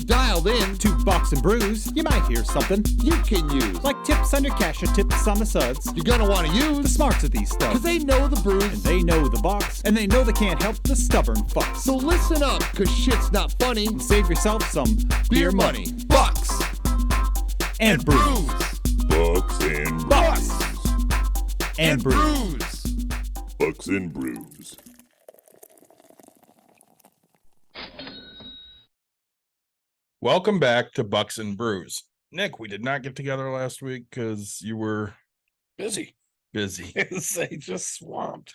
Dialed in to Bucks and Brews, you might hear something you can use. like tips on your cash or tips on the suds. You're gonna want to The use smarts of these because stuff. they know the brews. And they know the Bucks, and they know they can't help the stubborn fucks. So listen up, cause shit's not funny. And save yourself some Beer money. Bucks and brews. Bucks and Bucks And brews. brews. Bucks and Brews. Welcome back to Bucks and Brews. Nick, we did not get together last week because you were Busy. busy. Just swamped.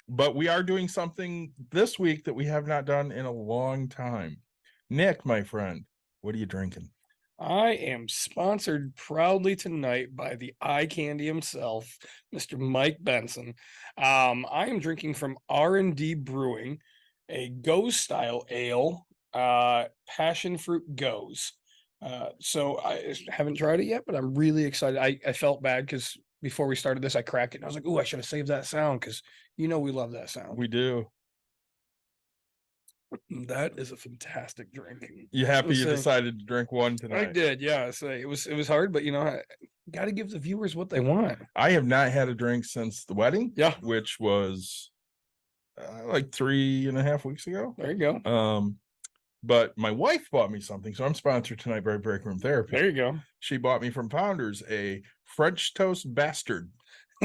But we are doing something this week that we have not done in a long time. Nick, my friend, what are you drinking? I am sponsored proudly tonight by the eye candy himself, Mr. Mike Benson. I am drinking from R&D Brewing, a Goes style ale, passion fruit Goes. So I haven't tried it yet, but I'm really excited. I felt bad because before we started this, I cracked it and I was like, "Oh, I should have saved that sound," because we love that sound. We do. That is a fantastic drink. You happy you So- decided to drink one tonight? I did, yeah. So it was hard, but I got to give the viewers what they want. I have not had a drink since the wedding. Yeah. Which was like 3.5 weeks ago. There you go. But my wife bought me something, so I'm sponsored tonight by Break Room Therapy. There you go. She bought me from Pounders a French Toast Bastard,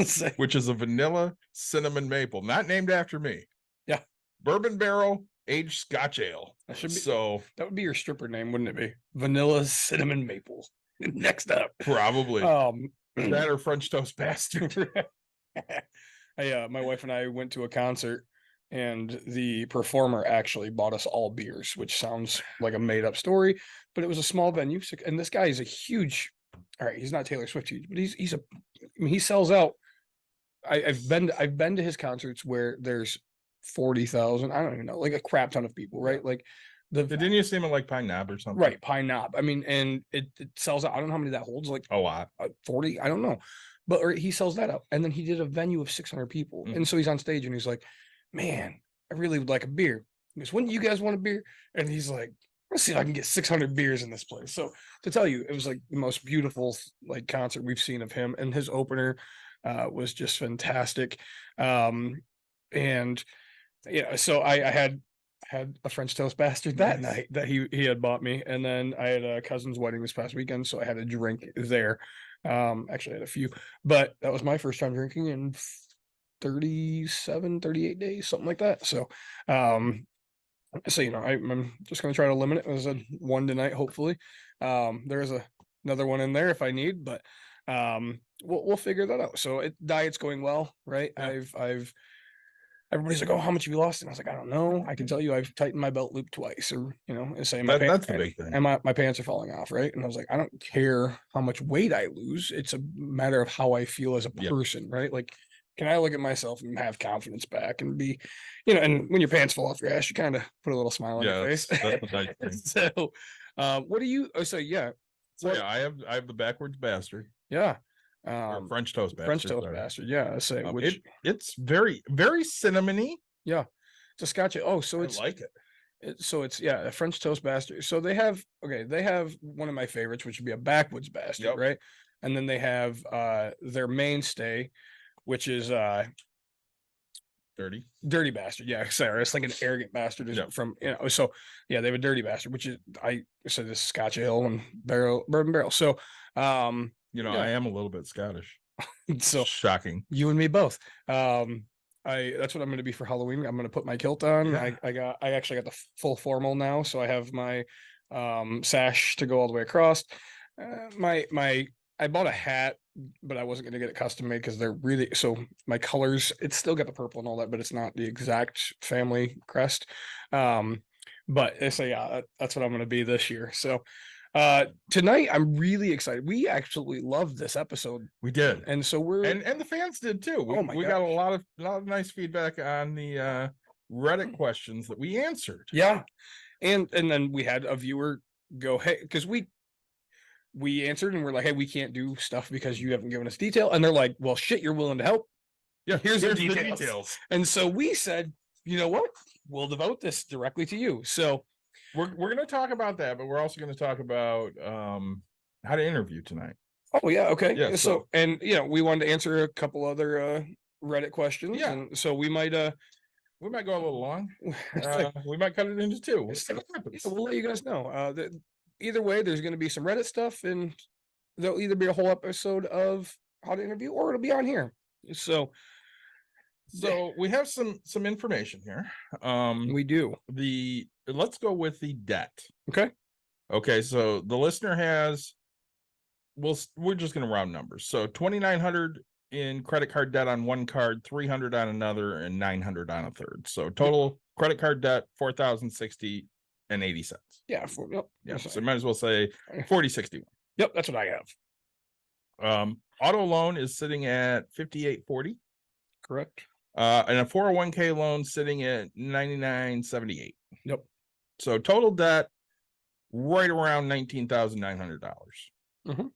Say- which is a vanilla cinnamon maple, not named after me. Yeah. Bourbon barrel aged Scotch ale. That should be So that would be your stripper name, wouldn't it be? Vanilla cinnamon maple. Next up. probably that or French Toast Bastard. My wife and I went to a concert and the performer actually bought us all beers, which sounds like a made up story, but it was a small venue. And this guy is a huge, all right, he's not Taylor Swift huge, but he sells out. I've been to his concerts where there's 40,000, I don't even know, like a crap ton of people, right? Like Didn't you see him at like Pine Knob or something? right, Pine Knob. I mean, and it sells out. I don't know how many that holds, like A lot. 40, I don't know, but he sells that out. And then he did a venue of 600 people, and so he's on stage and he's like, "Man, I really would like a beer." He goes, "When do you guys want a beer?" And he's like, "Let's see if I can get 600 beers in this place." So to tell you, it was like the most beautiful like concert we've seen of him, and his opener was just fantastic. And so I had a French Toast Bastard that Nice. night that he had bought me, and then I had a cousin's wedding this past weekend, so I had a drink there. Actually I had a few, but that was my first time drinking in 38 days, something like that. So I'm just gonna try to limit it. It was a one tonight, hopefully. There's another one in there if I need, but we'll figure that out. So diet's going well, right? Yeah. I've everybody's like, "Oh, how much have you lost?" And I was like, "I don't know. I can tell you I've tightened my belt loop twice," or and say That's the big thing. and my pants are falling off, right? And I was like, I don't care how much weight I lose. It's a matter of how I feel as a Yep. person, right? Like, can I look at myself and have confidence back and be, and when your pants fall off your ass, you kind of put a little smile on Yeah, your that's face. the nice thing. So, what do you? Oh, so yeah, So yeah, I have the backwards bastard. yeah. Or French Toast Bastard. French Toast sorry. Bastard, yeah. I say which, It's very, very cinnamony. yeah, it's a Scotch. Oh, so I it's like it. so it's a French Toast Bastard. So they have one of my favorites, which would be a Backwoods Bastard, Yep. right? And then they have their mainstay, which is Dirty. Dirty Bastard. Yeah, sorry, it's like an Arrogant Bastard is Yep. from So yeah, they have a Dirty Bastard, which is I said this Scotch ale and bourbon barrel. So yeah. I am a little bit Scottish. so Shocking. you and me both. That's what I'm going to be for Halloween. I'm going to put my kilt on. Yeah. I actually got the full formal now, so I have my sash to go all the way across. I bought a hat, but I wasn't going to get it custom made because they're really my colors. It's still got the purple and all that, but it's not the exact family crest. But yeah, that's what I'm going to be this year. So tonight I'm really excited. We absolutely loved this episode, We did. and so we're And the fans did too. Oh my we got a lot of nice feedback on the Reddit questions that we answered. yeah, and then we had a viewer go, "Hey," because we answered and we're like, "Hey, we can't do stuff because you haven't given us detail," and they're like, "Well, shit, you're willing to help." Yeah, Here's the details. And so we said, "You know what? We'll devote this directly to you." So we're gonna talk about that, but we're also gonna talk about how to interview tonight. Oh yeah, okay. Yeah, So, so- and we wanted to answer a couple other Reddit questions. Yeah. And so we might We might go a little long. We might cut it into two. We'll It's see like- what happens. we'll let you guys know. Either way, there's going to be some Reddit stuff, and there'll either be a whole episode of how to interview, or it'll be on here. So So we have some information here. we do. Let's go with the debt. Okay. Okay, so the listener has, we're just going to round numbers. So 2,900 in credit card debt on one card, 300 on another, and 900 on a third. So total credit card debt 4,060 and 80 cents. Yeah. Yep. Yeah, That's so fine. might as well say 4061. Yep. That's what I have. Auto loan is sitting at 5840, Correct. and a 401k loan sitting at 9978. Yep. So total debt right around $19,900. Mhm.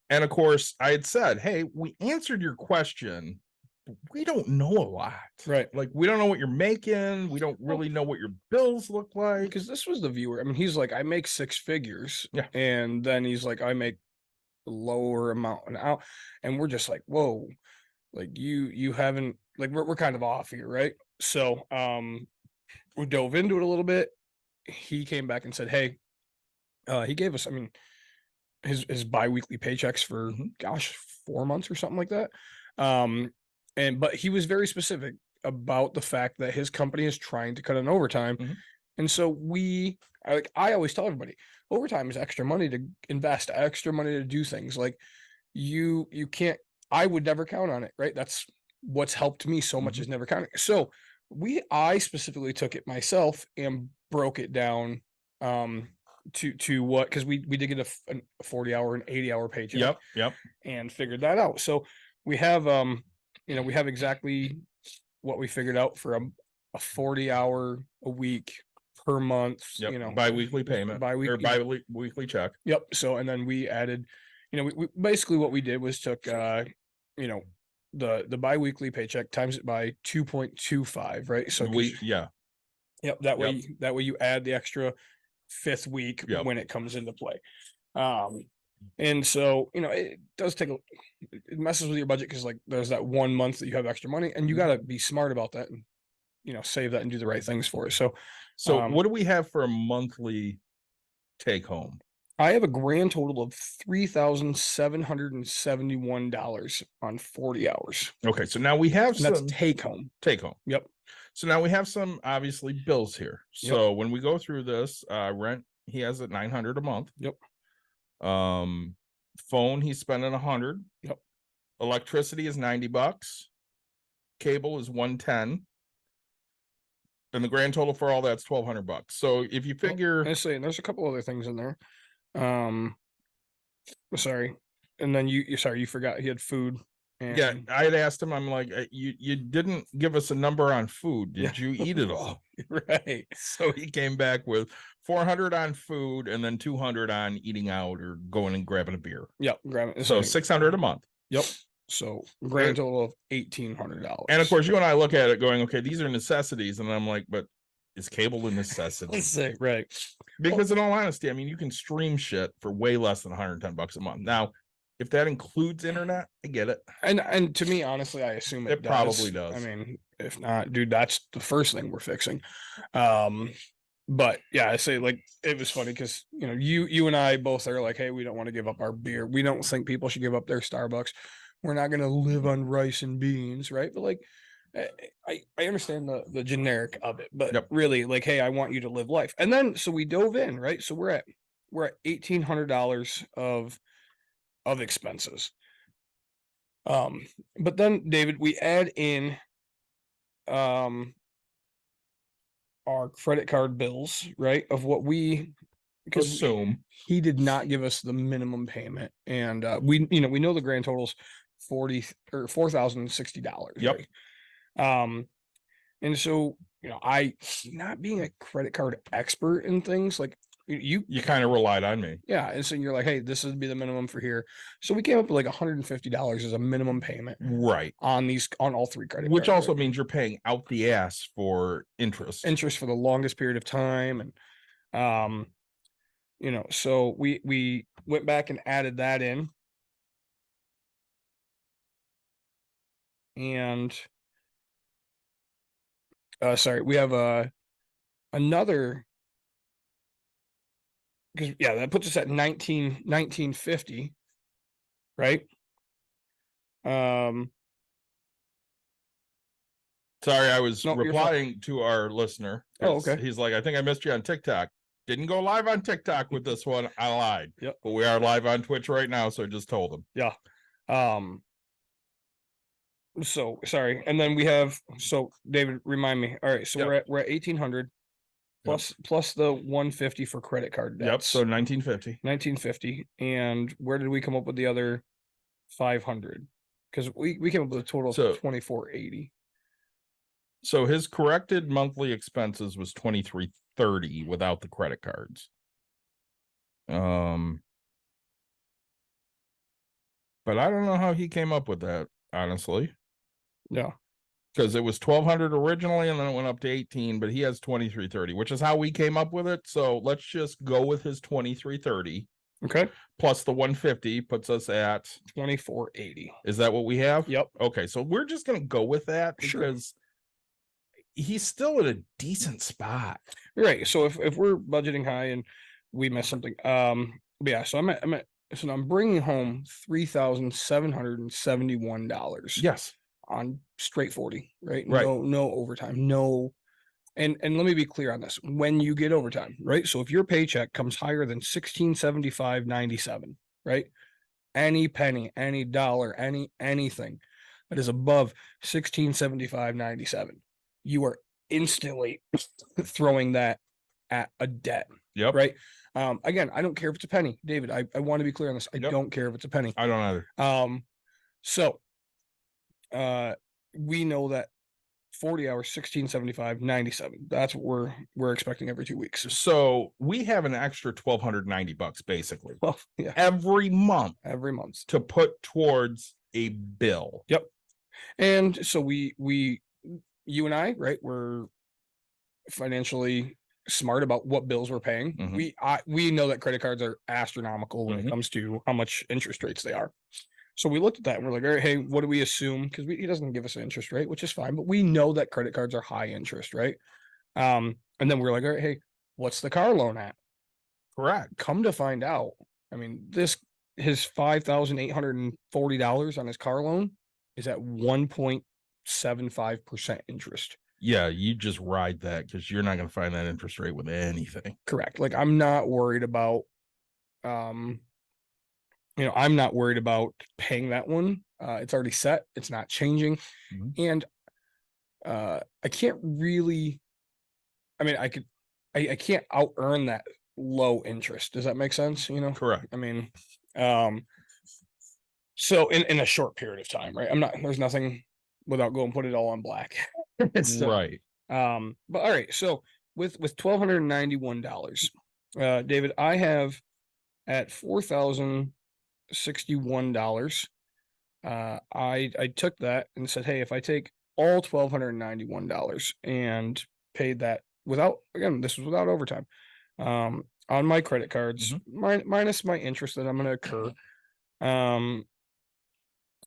And of course, I had said, hey, we answered your question, but we don't know a lot. Right. Like, we don't know what you're making. We don't really know what your bills look like. Because this was the viewer. I mean, he's like, I make 6 figures. Yeah. And then he's like, I make a lower amount an hour. And we're just like, whoa, like you haven't, like, we're kind of off here, right? So we dove into it a little bit. He came back and said, hey, he gave us, I mean, his bi-weekly paychecks for gosh, 4 months or something like that. But he was very specific about the fact that his company is trying to cut on overtime. Mhm. And so I always tell everybody, overtime is extra money to invest, extra money to do things. Like you can't, I would never count on it, right? That's what's helped me so much, is never counting. So I specifically took it myself and broke it down to what, because we did get a 40-hour and 80-hour paycheck. Yep. And figured that out. So we have we have exactly what we figured out for a 40-hour a week per month. Yep. Bi-weekly payment or bi-weekly check. Yep. So, and then we added, we basically what we did was took the bi-weekly paycheck times it by 2.25, right? So Yeah. yep, that way you add the extra 5th week Yep. when it comes into play. And so, it does it messes with your budget, because like there's that 1 month that you have extra money, and you got to be smart about that and, save that and do the right things for it. So What do we have for a monthly take home? I have a grand total of $3,771 on 40 hours. Okay, so now we have And that's some take home. take home. Yep. So now we have some obviously bills here. So when we go through this, rent, he has at 900 a month. Yep. Phone, he's spending 100. Yep. Electricity is $90. Cable is 110. And the grand total for all that's $1,200. So if you figure, I say, and there's a couple other things in there. Sorry. And then you forgot he had food. And yeah, I had asked him, I'm like, you didn't give us a number on food. Did Yeah. you eat it all? Right. So he came back with 400 on food and then 200 on eating out or going and grabbing a beer. Yep. Grab it. So 600 a month. Yep. So grand total of $1,800. And of course, you and I look at it going, okay, these are necessities. And I'm like, but is cable a necessity? Let's say, right. Because in all honesty, I mean, you can stream shit for way less than $110 a month. Now, if that includes internet, I get it. And to me, honestly, I assume It probably does. I mean, if not, dude, that's the first thing we're fixing. But yeah, I say, like, it was funny because you and I both are like, hey, we don't want to give up our beer. We don't think people should give up their Starbucks. We're not going to live on rice and beans, right? But like, I understand the generic of it, but Yep. really, like, hey, I want you to live life. And then so we dove in, right? So we're at $1,800 of expenses. But then, David, we add in our credit card bills, right? Of what because Assume. he did not give us the minimum payment, and we know the grand total's $4,060. Yep. Right? And so I, not being a credit card expert in things, like you kind of relied on me. yeah, and so you're like, hey, this would be the minimum for here. So we came up with like $150 as a minimum payment Right. on all 3 credit Which cards, also right? means you're paying out the ass for interest. Interest for the longest period of time. And So we went back and added that in. And sorry, we have another, because that puts us at 1950, right? Sorry, I was No, you're fine. replying to our listener. Oh, 'cause okay. He's like, I think I missed you on TikTok. Didn't go live on TikTok with this one. I lied. Yep. But we are live on Twitch right now, so I just told him. Yeah. So sorry, and then we have, so David, remind me. All right, so Yep. we're at 1800 plus the 150 for credit card debts. Yep. So 1950. 1950. And where did we come up with the other 500? Because we came up with a total of So- 2480. So his corrected monthly expenses was 2330 without the credit cards. But I don't know how he came up with that, honestly, Yeah. because it was 1200 originally and then it went up to 18, but he has 2330, which is how we came up with it. So let's just go with his 2330 Okay. plus the 150 puts us at, 2480. is that what we have? Yep. Okay, so we're just going to go with that Sure. because he's still at a decent spot. Right. So if we're budgeting high and we miss something, but yeah. So I'm bringing home $3,771. Yes. On straight 40, right? Right. No overtime, no. And let me be clear on this. When you get overtime, right? So if your paycheck comes higher than 1675.97, right? Any penny, any dollar, anything that is above 1675.97, you are instantly throwing that at a debt, Yep. right? Again, I don't care if it's a penny, David. I want to be clear on this. I Yep. don't care if it's a penny. I don't either. So we know that 40 hours, 1675.97. That's what we're expecting every 2 weeks. So we have an extra $1,290 basically Well, yeah, every month every month. to put towards a bill. Yep. And so we you and I, right, we're financially smart about what bills we're paying. Mhm. We know that credit cards are astronomical when Mhm. it comes to how much interest rates they are. So we looked at that and we're like, all right, hey, what do we assume? Because he doesn't give us an interest rate, which is fine, but we know that credit cards are high interest, right? And then we're like, all right, hey, what's the car loan at? Correct. Come to find out, I mean, his $5,840 on his car loan is at 1.75% interest. Yeah, you just ride that because you're not going to find that interest rate with anything. Correct. Like I'm not worried about, I'm not worried about paying that one. It's already set. It's not changing. Mhm. And I can't really, I mean, I can't out earn that low interest. Does that make sense? Correct. I mean, so in a short period of time, right? There's nothing without going put it all on black. So, Right. but all right. So with $1,291, David, I have at $4,061. I took that and said, hey, if I take all $1,291 and paid that this was without overtime, on my credit cards, minus my interest that I'm going to incur,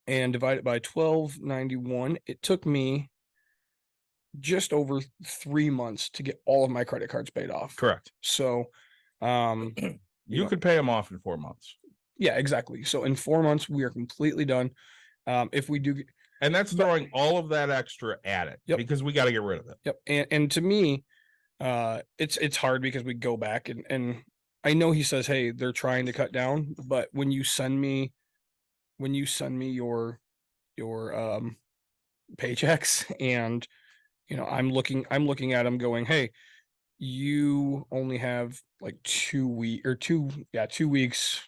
and divide it by 1291, it took me just over 3 months to get all of my credit cards paid off. Correct. So, You could pay them off in 4 months. yeah, exactly. So in 4 months, we are completely done. If we do, And that's throwing all of that extra at it because we got to get rid of it. yep. And to me, it's hard because we go back and I know he says, hey, they're trying to cut down, but when you send me your paychecks and I'm looking at them going, hey, you only have like 2 weeks,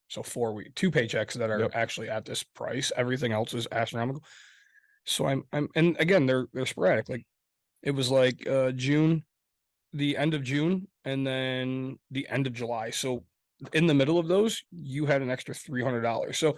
so 4 weeks, 2 paychecks that are actually at this price. Everything else is astronomical. So I'm and again they're sporadic. Like it was like June, the end of June, and then the end of July. So in the middle of those, you had an extra $300. So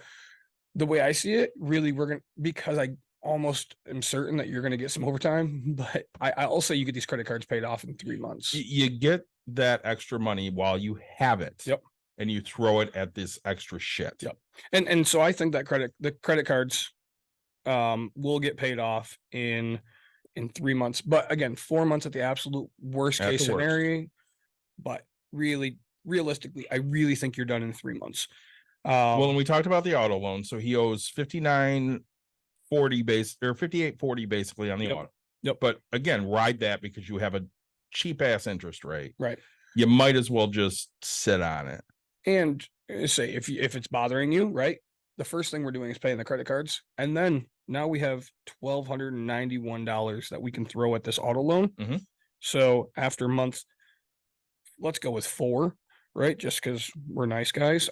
the way I see it, really, because I almost am certain that you're gonna get some overtime, but I'll say you get these credit cards paid off in 3 months. You get that extra money while you have it. Yep. And you throw it at this extra shit. Yep. And so I think that the credit cards will get paid off in 3 months. But again, 4 months at the absolute worst At case the worst. scenario. But really, realistically, I really think you're done in 3 months. Well, and we talked about the auto loan. So he owes 59.40 base or 58.40 basically on the Yep. auto. Yep. But again, ride that because you have a cheap ass interest rate. Right. You might as well just sit on it. And say if it's bothering you, right? The first thing we're doing is paying the credit cards, and then now we have $1,291 that we can throw at this auto loan. Mhm. So after month, let's go with 4, right? Just because we're nice guys.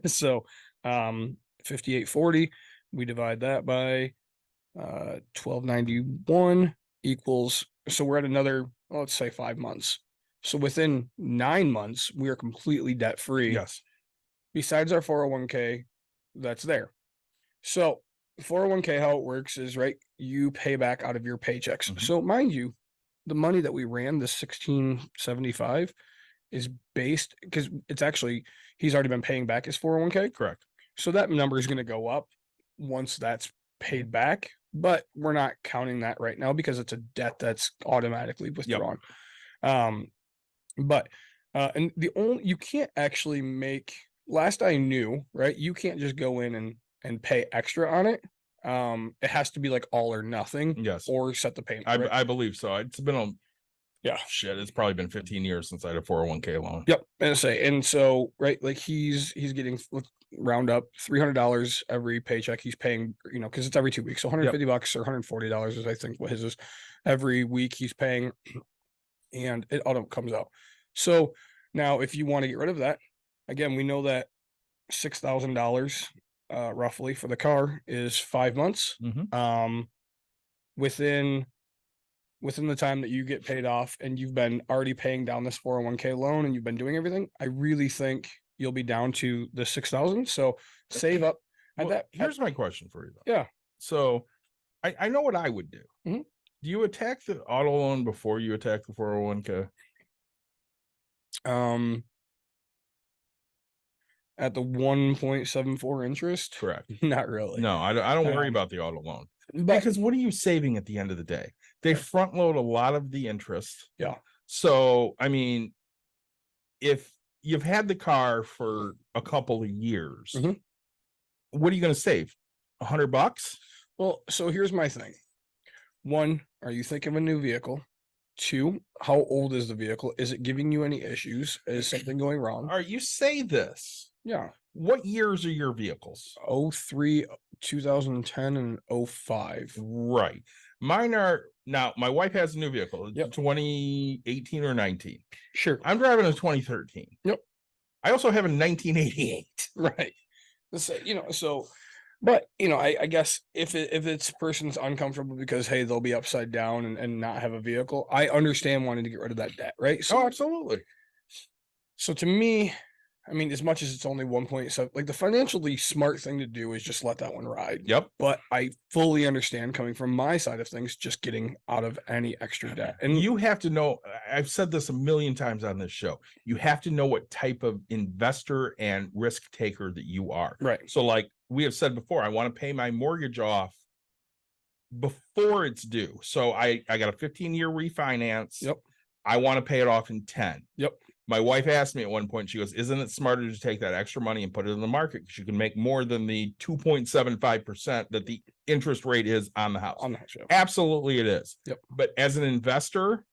So 58.40, we divide that by 1291 equals. So we're at another, let's say 5 months. So within 9 months, we are completely debt free. Yes. Besides our 401k that's there. So 401k, how it works is, right, you pay back out of your paychecks. Mhm. So mind you, the money that we ran, the 1675, is based because it's actually he's already been paying back his 401k. Correct. So that number is going to go up once that's paid back, but we're not counting that right now because it's a debt that's automatically withdrawn. But and the only you can't actually make, last I knew, right, you can't just go in and pay extra on it. It has to be like all or nothing, Yes. or set the payment. I, right? I believe so. It's been a Yeah. shit. It's probably been 15 years since I had a 401k loan. Yep. And so, right, like he's getting, let's round up $300 every paycheck he's paying, because it's every 2 weeks. So $150 or $140 is, I think, what his is every week he's paying, and it auto comes out. So now if you want to get rid of that, again, we know that $6,000 roughly for the car is 5 months. Mhm. Within the time that you get paid off and you've been already paying down this 401k loan and you've been doing everything, I really think you'll be down to the 6,000. So save up. Well, here's my question for you though. Yeah. So I know what I would do. Mhm. Do you attack the auto loan before you attack the 401k? At the 1.74 interest, Correct. not really. No, I don't worry Um, about the auto loan. But Because what are you saving at the end of the day? They front load a lot of the interest. Yeah. So, I mean, if you've had the car for a couple of years, Mhm. what are you going to save? $100? well, so here's my thing. 1, are you thinking of a new vehicle? 2, how old is the vehicle? Is it giving you any issues? Is something going wrong? All right, you say this. Yeah. What years are your vehicles? 03, 2010, and 05. Right. Mine are now, my wife has a new vehicle. It's Yep. 2018 or 19. Sure. I'm driving a 2013. Yep. I also have a 1988. Right. So, but I guess if it's person's uncomfortable because, hey, they'll be upside down and not have a vehicle, I understand wanting to get rid of that debt, right? Oh, absolutely. So to me, I mean, as much as it's only 1.7, like the financially smart thing to do is just let that one ride. Yep. But I fully understand, coming from my side of things, just getting out of any extra debt. And You have to know, I've said this a million times on this show. You have to know what type of investor and risk taker that you are. right. So, like we have said before, I want to pay my mortgage off before it's due. So I got a 15-year refinance. Yep. I want to pay it off in 10. Yep. My wife asked me at one point, she goes, isn't it smarter to take that extra money and put it in the market? Because you can make more than the 2.75% that the interest rate is on the house. On the show. Absolutely it is. Yep. But as an investor,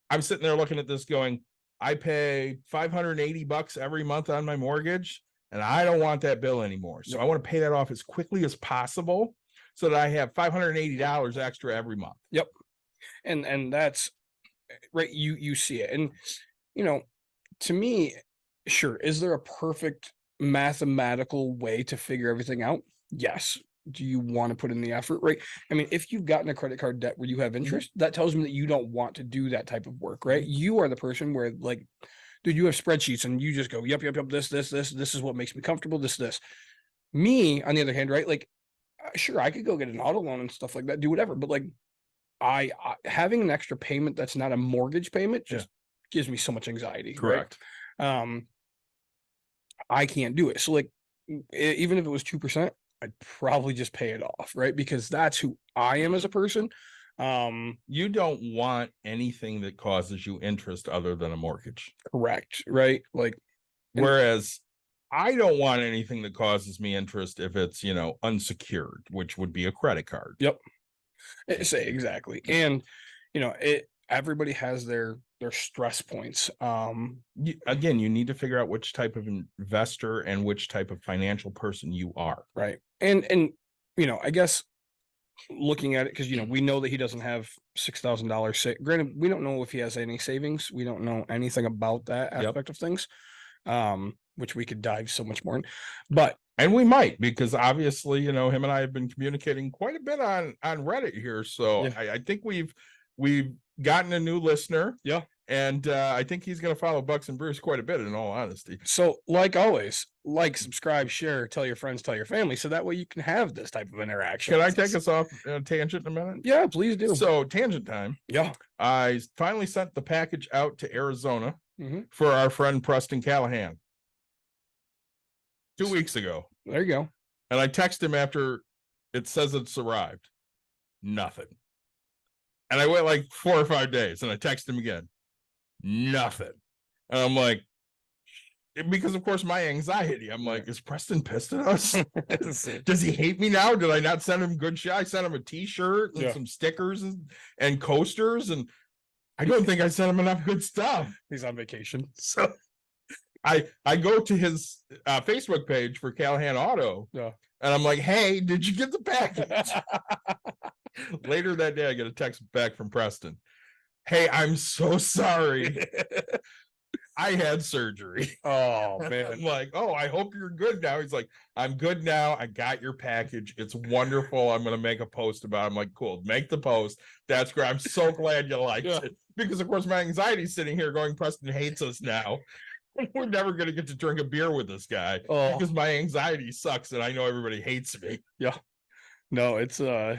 I'm sitting there looking at this going, I pay $580 every month on my mortgage, and I don't want that bill anymore. So I want to pay that off as quickly as possible so that I have $580 extra every month. And that's right. You see it. And, to me, sure. Is there a perfect mathematical way to figure everything out? Yes. Do you want to put in the effort? Right. I mean, if you've gotten a credit card debt where you have interest, that tells me that you don't want to do that type of work, right? You are the person where, like, dude, you have spreadsheets and you just go, yep, this is what makes me comfortable, this. Me, on the other hand, right? Like, sure, I could go get an auto loan and stuff like that, do whatever, but like, I having an extra payment that's not a mortgage payment just gives me so much anxiety. Correct. Right? I can't do it. So like, even if it was 2%, I'd probably just pay it off, right? Because that's who I am as a person. You don't want anything that causes you interest other than a mortgage. Correct, right? Like, and- Whereas I don't want anything that causes me interest if it's, unsecured, which would be a credit card. Yep. Say exactly. And everybody has their stress points. Again, you need to figure out which type of investor and which type of financial person you are. Right. And I guess looking at it, because we know that he doesn't have $6,000. Granted, we don't know if he has any savings. We don't know anything about that aspect of things. Which we could dive so much more in. And we might, because obviously, him and I have been communicating quite a bit on Reddit here. So Yeah. I think we've gotten a new listener. Yeah. And I think he's going to follow Bucks and Bruce quite a bit, in all honesty. So, like always, subscribe, share, tell your friends, tell your family, so that way you can have this type of interaction. Can I take us off a tangent in a minute? Yeah, please do. So, tangent time. Yeah. I finally sent the package out to Arizona Mhm. for our friend Preston Callahan 2 weeks ago. There you go. And I text him after it says it's arrived. Nothing. And I wait like 4 or 5 days and I text him again. Nothing. And I'm like, because of course my anxiety, I'm like, is Preston pissed at us? Does he hate me now? Did I not send him good shit? I sent him a t-shirt and some stickers and coasters, and I don't think I sent him enough good stuff. He's on vacation. So I go to his Facebook page for Callahan Auto, and I'm like, hey, did you get the package? Later that day, I get a text back from Preston. Hey, I'm so sorry. I had surgery. Oh, man. I'm like, oh, I hope you're good now. He's like, I'm good now. I got your package. It's wonderful. I'm going to make a post about it. I'm like, cool, make the post. That's great. I'm so glad you liked it. Because, of course, my anxiety's sitting here going, Preston hates us now. We're never going to get to drink a beer with this guy because my anxiety sucks and I know everybody hates me. Yeah. No, it's and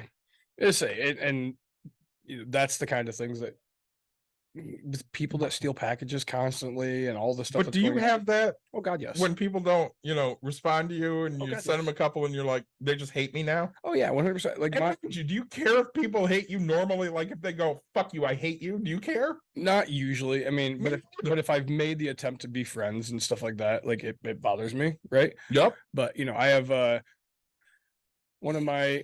that's the kind of things that people that steal packages constantly and all the stuff. But do you have that? Oh God, yes. When people don't, respond to you and you God, send them a couple and you're like, they just hate me now? Oh yeah, 100%. Like, do you care if people hate you normally? Like if they go, fuck you, I hate you. Do you care? Not usually. I mean, but if I've made the attempt to be friends and stuff like that, like it bothers me, right? Yep. But I have one of my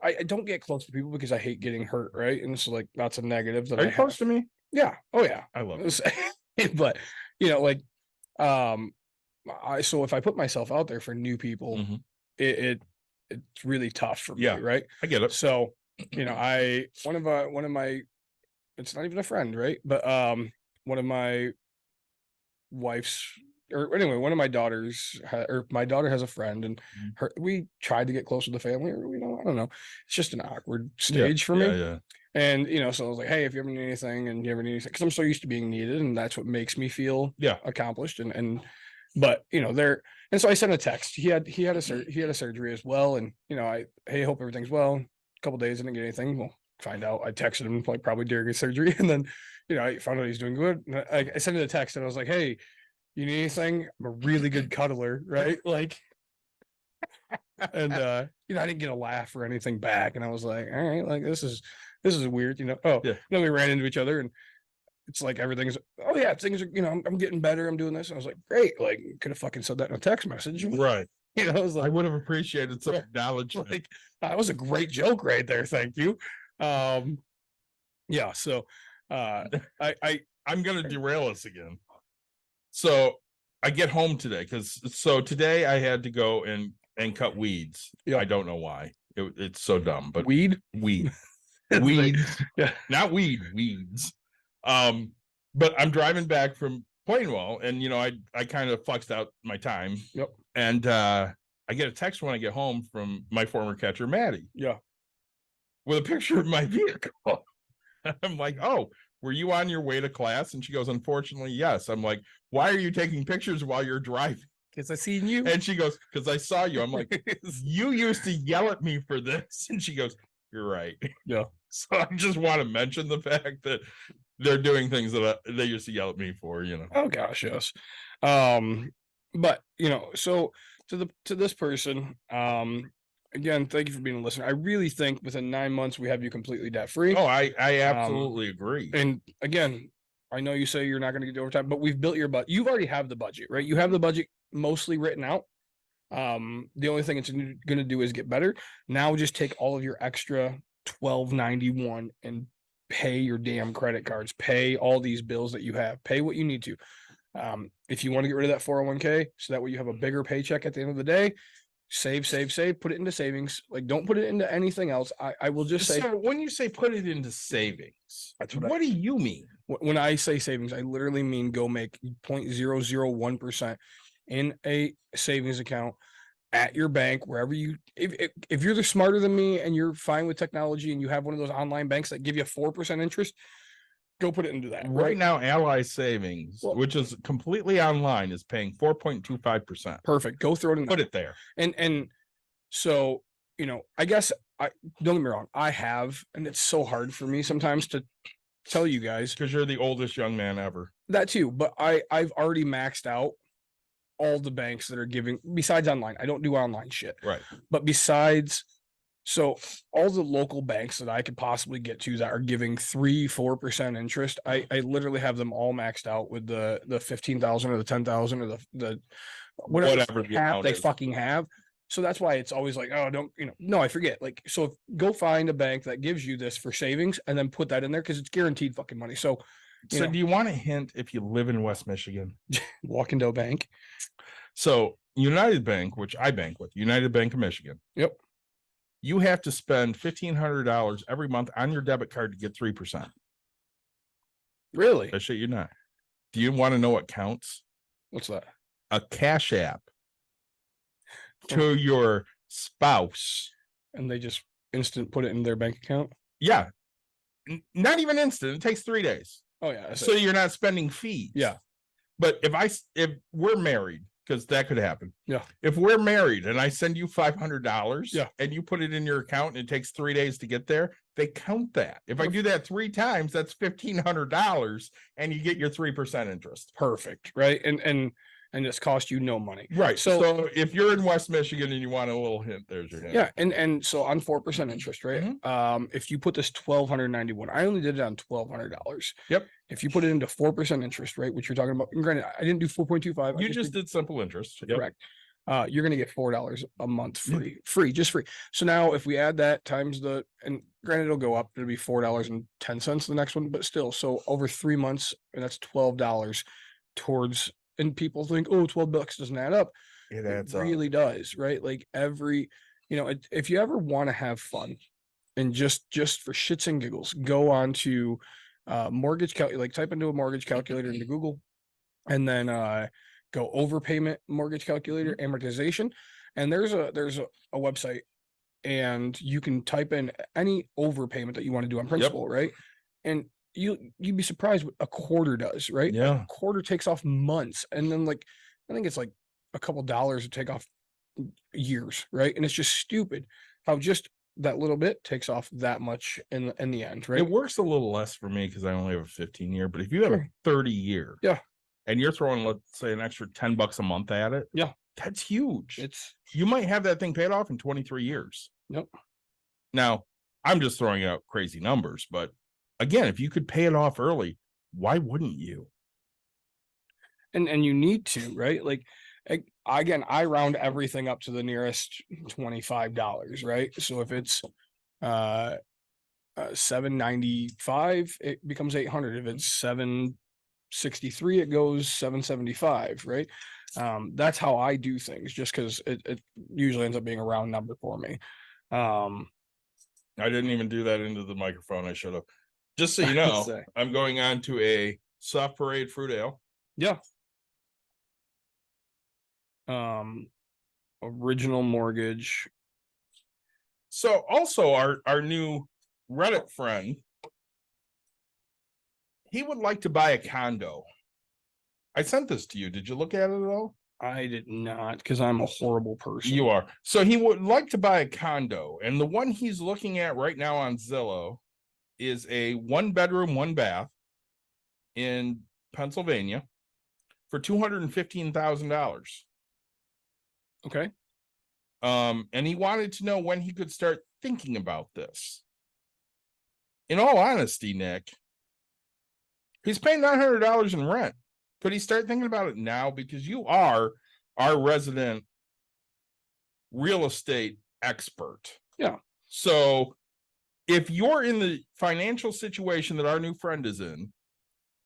I don't get close to people because I hate getting hurt, right? And so like that's a negative that Are you close to me? Yeah. Oh yeah. I love it. But so if I put myself out there for new people, it's really tough for me, right? I get it. So, one of my it's not even a friend, right? But one of my wife's, or anyway, one of my daughters, or my daughter has a friend, and we tried to get close with the family, or I don't know. It's just an awkward stage for me. Yeah. And so I was like, hey, if you ever need anything, and you ever need anything, because I'm so used to being needed, and that's what makes me feel accomplished. But and so I sent a text. He had a surgery as well, and hey, hope everything's well. A couple days, I didn't get anything. Well, find out. I texted him like probably during his surgery, and then I found out he's doing good. And I sent him a text, and I was like, hey, you need anything? I'm a really good cuddler, right? Like, and I didn't get a laugh or anything back, and I was like, all right, like this is weird, Then we ran into each other, and it's like everything's, things are, I'm getting better, I'm doing this. And I was like, great, like could have fucking said that in a text message, right? I was like, I would have appreciated some acknowledgement. Like, that was a great joke right there, thank you. So I'm gonna derail us again. So I get home today today I had to go and cut weeds. I don't know why. It's so dumb, but weeds. Not weeds. But I'm driving back from Plainwell, and I kind of fluxed out my time. Yep. And I get a text when I get home from my former catcher, Maddie. Yeah. With a picture of my vehicle. I'm like, oh, were you on your way to class? And she goes, unfortunately, yes. I'm like, why are you taking pictures while you're driving? Because I seen you. And she goes, because I saw you. I'm like, you used to yell at me for this. And she goes, you're right. Yeah. So I just want to mention the fact that they're doing things that they used to yell at me for, you know. Oh gosh, yes. But so to this person, again, thank you for being a listener. I really think within 9 months we have you completely debt free. Oh, I absolutely agree. And again, I know you say you're not going to get overtime, but we've built your budget. You already have the budget, right? You have the budget mostly written out. The only thing it's going to do is get better. Now just take all of your extra $12.91 and pay your damn credit cards, pay all these bills that you have, pay what you need to. If you want to get rid of that 401k, so that way you have a bigger paycheck at the end of the day, save, put it into savings. Like, don't put it into anything else. I will just say, so when you say put it into savings, That's what do you mean? when I say savings, I literally mean go make 0.001% in a savings account at your bank, wherever you, if you're the smarter than me and you're fine with technology and you have one of those online banks that give you 4% interest, go put it into that. Right now, Ally Savings, Well- which is completely online, is paying 4.25%. Perfect. Go throw it in Put there. it there. And so, I guess don't get me wrong, I have, and it's so hard for me sometimes to tell you guys Because you're the oldest young man ever. that too, but I've already maxed out all the banks that are giving, besides online. I don't do online shit, Right. but besides, so all the local banks that I could possibly get to that are giving 3-4% interest, I literally have them all maxed out with the 15,000 or the 10,000 or the whatever Whatever the cap amount they is. fucking have. So that's why it's always like, oh, don't, no, I forget. Like, so go find a bank that gives you this for savings and then put that in there because it's guaranteed fucking money. So So do you want a hint if you live in West Michigan? walk into a bank. So United Bank, which I bank with, United Bank of Michigan. Yep. You have to spend $1,500 every month on your debit card to get 3%. Really? I shit you not. Do you want to know what counts? What's that? A Cash App to your spouse. And they just instant put it in their bank account. Yeah. Not even instant. It takes 3 days. Oh yeah. that's So it. you're not spending fees. Yeah. But if we're married, because that could happen. Yeah. If we're married and I send you $500, Yeah. and you put it in your account and it takes 3 days to get there, they count that. If I do that 3 times, that's $1,500, and you get your 3% interest. Perfect. Right. And it's cost you no money. Right. So- So if you're in West Michigan and you want a little hint, there's your hint. Yeah. And so on 4% interest, right? Mhm. If you put this 1,291, I only did it on $1,200. Yep. If you put it into 4% interest rate, which you're talking about, and granted, I didn't do 4.25. You just did simple interest. Yep. correct. You're gonna get $4 a month free, just free. So now if we add that times and granted it'll go up, it'll be $4.10 the next one, but still, so over 3 months, and that's $12 towards, and people think, oh, $12 doesn't add up. It It adds up. really does, right? Like if you ever want to have fun and just for shits and giggles, go on to mortgage like type into a mortgage calculator into Google, and then go overpayment mortgage calculator amortization, and there's a website, and you can type in any overpayment that you want to do on principal, right? And you'd be surprised what a quarter does, right? Yeah. A quarter takes off months, and then like I think it's like a couple dollars to take off years, right? And it's just stupid how just that little bit takes off that much in the end, right? It works a little less for me because I only have a 15-year, but if you have Sure. a 30-year, Yeah. and you're throwing, let's say, an extra $10 a month at it, Yeah. that's huge. It's You might have that thing paid off in 23 years. Yep. Now, I'm just throwing out crazy numbers, but again, if you could pay it off early, why wouldn't you? and you need to, right? Like again, I round everything up to the nearest $25, right? So if it's $795, it becomes 800. If it's 763, it goes 775, right? That's how I do things, just because it usually ends up being a round number for me. I didn't even do that into the microphone. I should have. Just so you know, Say. I'm going on to a Soft Parade Fruit Ale. Yeah. Original mortgage. So also our new Reddit friend, he would like to buy a condo. I sent this to you. Did you look at it at all? I did not, because I'm a horrible person. You are. So he would like to buy a condo, and the one he's looking at right now on Zillow is a 1-bedroom, 1-bath, in Pennsylvania for $215,000. Okay. And he wanted to know when he could start thinking about this. In all honesty, Nick, he's paying $900 in rent. Could he start thinking about it now? Because you are our resident real estate expert. Yeah. So if you're in the financial situation that our new friend is in,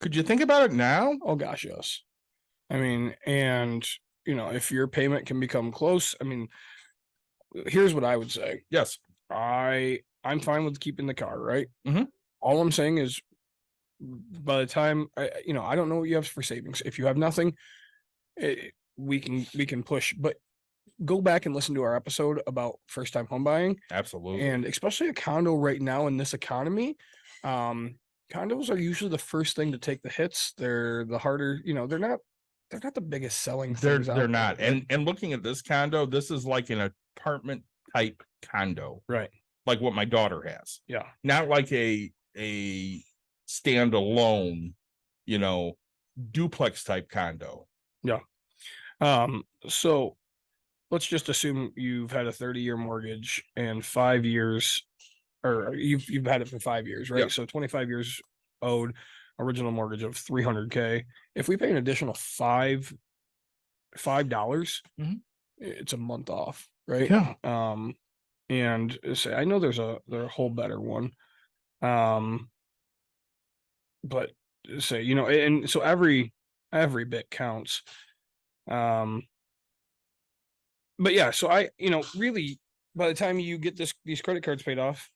could you think about it now? Oh gosh, yes. I mean, and if your payment can become close, I mean, here's what I would say. Yes. I'm fine with keeping the car, right? Mhm. All I'm saying is, by the time I don't know what you have for savings. If you have nothing, we can push. But go back and listen to our episode about first time home buying, Absolutely. and especially a condo right now in this economy. Condos are usually the first thing to take the hits. They're the harder. They're not the biggest selling. They're things out not. there, right? And looking at this condo, this is like an apartment type condo, Right. like what my daughter has. Yeah. Not like a standalone, duplex type condo. So let's just assume you've had a 30-year mortgage and 5 years, or you've had it for 5 years, right? Yeah. So 25 years owed, original mortgage of $300K. If we pay an additional $5, Mhm. it's a month off, right? Yeah. And say I know there's a whole better one. But say, and so every bit counts. But yeah, so really, by the time you get these credit cards paid off,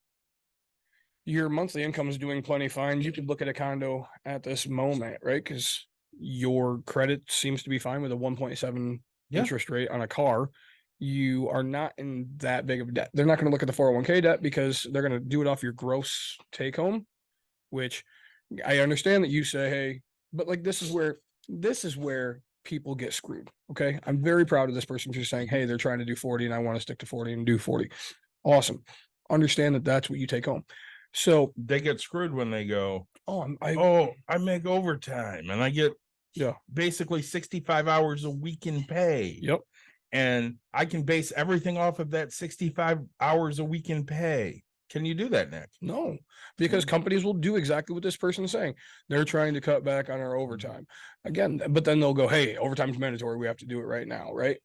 your monthly income is doing plenty fine. You could look at a condo at this moment, right? Because your credit seems to be fine with a 1.7 Yeah. interest rate on a car. You are not in that big of a debt. They're not going to look at the 401k debt because they're going to do it off your gross take home, which I understand that you say, hey, but like this is where people get screwed. Okay. I'm very proud of this person for saying, hey, they're trying to do 40 and I want to stick to 40 and do 40. Awesome. Understand that that's what you take home. So They get screwed when they go, I I make overtime and I get Yeah. basically 65 hours a week in pay. Yep. And I can base everything off of that 65 hours a week in pay. Can you do that, Nick? No, because companies will do exactly what this person is saying. They're trying to cut back on our Mm-hmm. overtime again, but then they'll go, hey, overtime's mandatory. We have to do it right now. Right.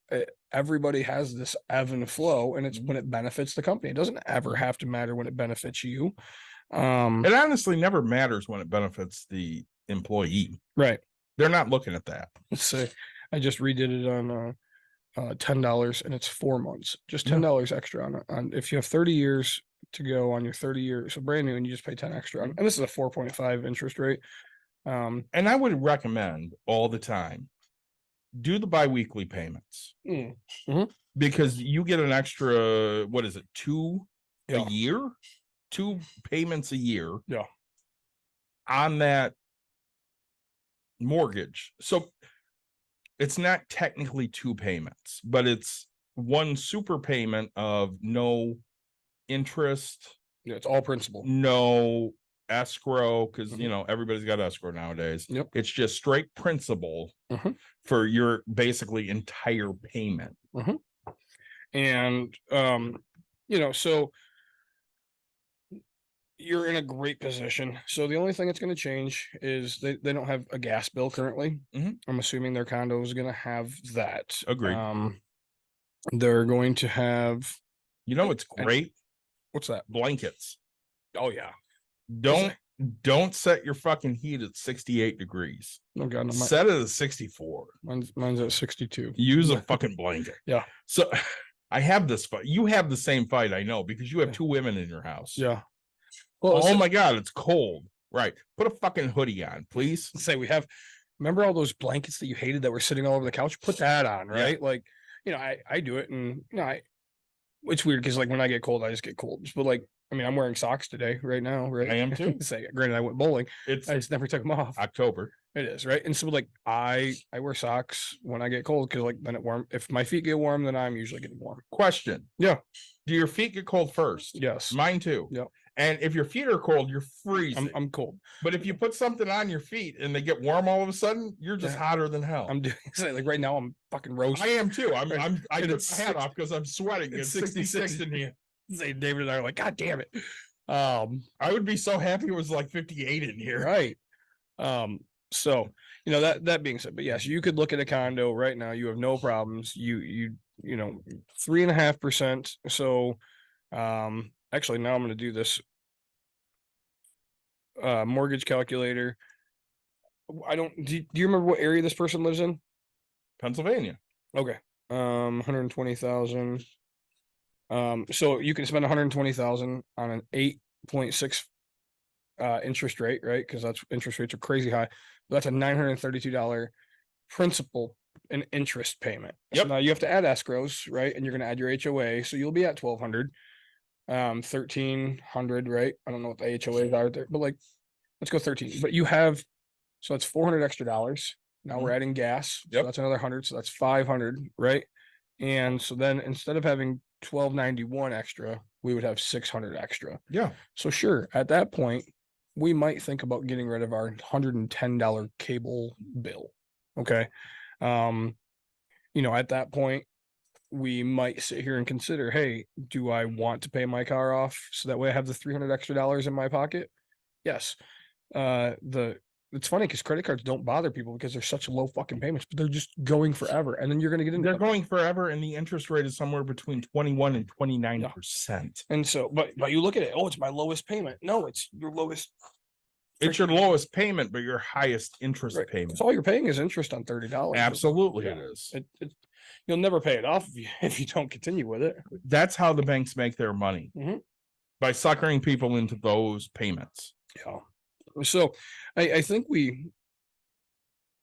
Everybody has this ebb and flow, and it's when it benefits the company. It doesn't ever have to matter when it benefits you. It honestly never matters when it benefits the employee. Right. They're not looking at that. Let's say I just redid it on $10 and it's 4 months, just Yeah. $10 extra on if you have 30 years to go on your 30 years, so brand new, and you just pay 10 extra on, and this is a 4.5 interest rate. And I would recommend all the time, do the biweekly payments because you get an extra, what is it, two Yeah. a year? 2 payments a year. Yeah. On that mortgage. So it's not technically 2 payments, but it's one super payment of no interest, Yeah, it's all principal. no escrow, because Mhm. everybody's got escrow nowadays. Yep. It's just straight principal Mhm. for your basically entire payment. And so you're in a great position. So the only thing that's going to change is they don't have a gas bill currently. Mhm. I'm assuming their condo is going to have that. Agreed. They're going to have It's And- great. what's that? Blankets. Oh yeah. Don't set your fucking heat at 68 degrees. Oh god, no, Set it at 64. mine's at 62. Use a fucking blanket. Yeah. So I have this fight. You have the same fight, I know, because you have Yeah. 2 women in your house. Yeah. Well, Oh my god, it's cold. Right. Put a fucking hoodie on, please. say we have, remember all those blankets that you hated that were sitting all over the couch? Put that on, Yeah. right? Like, I do it, and it's weird because like when I get cold, I just get cold. But like, I'm wearing socks today, right now, right? I am too. Say, granted, I went bowling. It's I just never took them off. October. It is right, and so like I wear socks when I get cold because like then it warm. If my feet get warm, then I'm usually getting warm. Question. Yeah. Do your feet get cold first? Yes. Mine too. Yep. And if your feet are cold, you're freezing. I'm cold. But if you put something on your feet and they get warm all of a sudden, you're just Yeah. hotter than hell. I'm doing like right now. I'm fucking roasting. I am too. I And took it's my hat off because I'm sweating. It's 66 in here. Say David and I are like, God damn it. I would be so happy it was like 58 in here. Right. So that being said, but yes, you could look at a condo right now. You have no problems. You know 3.5%. So actually now I'm going to do this mortgage calculator. Do you remember what area this person lives in? Pennsylvania. Okay. 120,000. So you can spend 120,000 on an 8.6 interest rate, right? Because that's interest rates are crazy high. That's a $932 principal and interest payment. So Yep. now you have to add escrows, right? And you're going to add your HOA, so you'll be at 1,200, 1,300, right? I don't know what the HOAs are there, but like, let's go 13. But you have, so that's $400 extra dollars. Now we're adding gas, so Yep. that's another 100, so that's 500, right? And so then instead of having 1,291 extra, we would have 600 extra. Yeah. So sure, at that point, we might think about getting rid of our $110 cable bill. Okay. At that point, we might sit here and consider, hey, do I want to pay my car off so that way I have the $300 extra dollars in my pocket? Yes. It's funny because credit cards don't bother people because they're such low fucking payments, but they're just going forever. And then you're going to get into They're going forever, and the interest rate is somewhere between 21 and 29%. And so, but you look at it, oh, it's my lowest payment. No, it's your lowest. It's your lowest payment, but your highest interest Right. payment. So all you're paying is interest on $30. Absolutely, it Yeah. is. You'll never pay it off if you don't continue with it. That's how the banks make their money, Mhm. by suckering people into those payments. Yeah. So I think we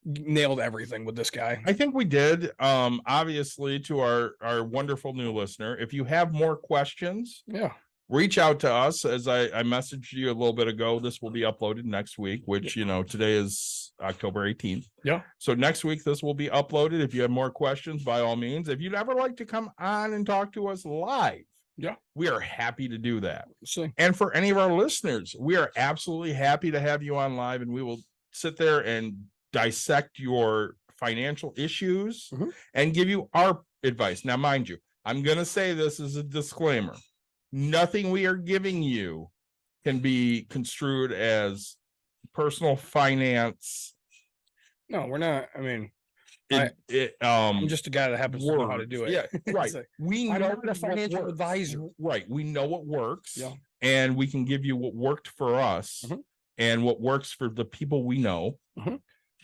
nailed everything with this guy. I think we did. Obviously, to our wonderful new listener, if you have more questions, Yeah. reach out to us. As I messaged you a little bit ago, this will be uploaded next week, which today is October 18th. Yeah. So next week this will be uploaded. If you have more questions, by all means. If you'd ever like to come on and talk to us live, Yeah. we are happy to do that. So And for any of our listeners, we are absolutely happy to have you on live, and we will sit there and dissect your financial issues Mhm. and give you our advice. Now, mind you, I'm going to say this as a disclaimer. Nothing we are giving you can be construed as personal finance. no, we're not. I mean, I'm I'm just a guy that happens to know how to do it. Yeah, right. It's like, We I'm know not a what financial works. advisor. Right. We know what works. Yeah. And we can give you what worked for us Mhm. and what works for the people we know. Mhm.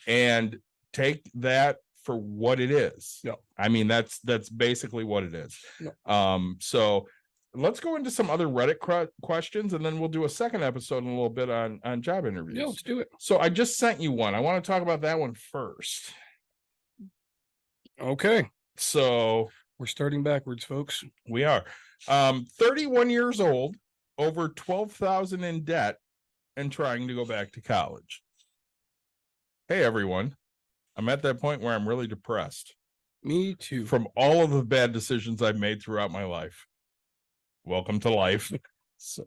And take that for what it is. Yeah. I mean, that's basically what it is. Yeah. So let's go into some other Reddit questions, and then we'll do a second episode in a little bit on job interviews. Yeah, let's do it. So I just sent you one. I want to talk about that one first. Okay. So We're starting backwards, folks. we are 31 years old, over 12,000 in debt, and trying to go back to college. Hey everyone, I'm at that point where I'm really depressed Me too. from all of the bad decisions I've made throughout my life. Welcome to life. So,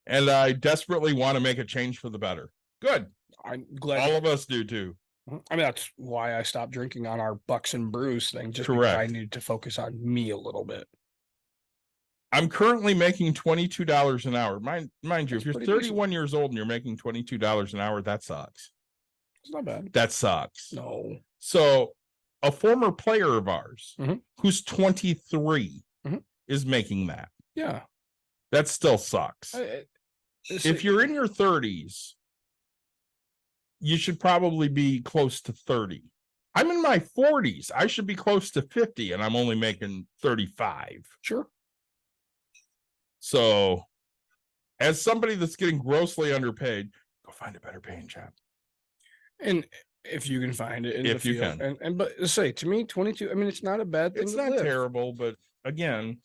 And I desperately want to make a change for the better. Good. I'm glad. All of us do too. I mean, that's why I stopped drinking on our Bucks and Brews thing. Just because Correct. I needed to focus on me a little bit. I'm currently making $22 an hour. Mind you, That's if you're pretty decent. 31 years old and you're making $22 an hour, that sucks. It's not bad. That sucks. No. So a former player of ours Mhm. who's 23 Mhm. is making that. Yeah. That still sucks. If If you're in your 30s, you should probably be close to 30. I'm in my 40s. I should be close to 50, and I'm only making 35. sure. So, as somebody that's getting grossly underpaid, go find a better paying job. And if you can find it in If the you field. can. And but say to me, 22, I mean, it's not a bad thing. It's to not live. terrible, but again,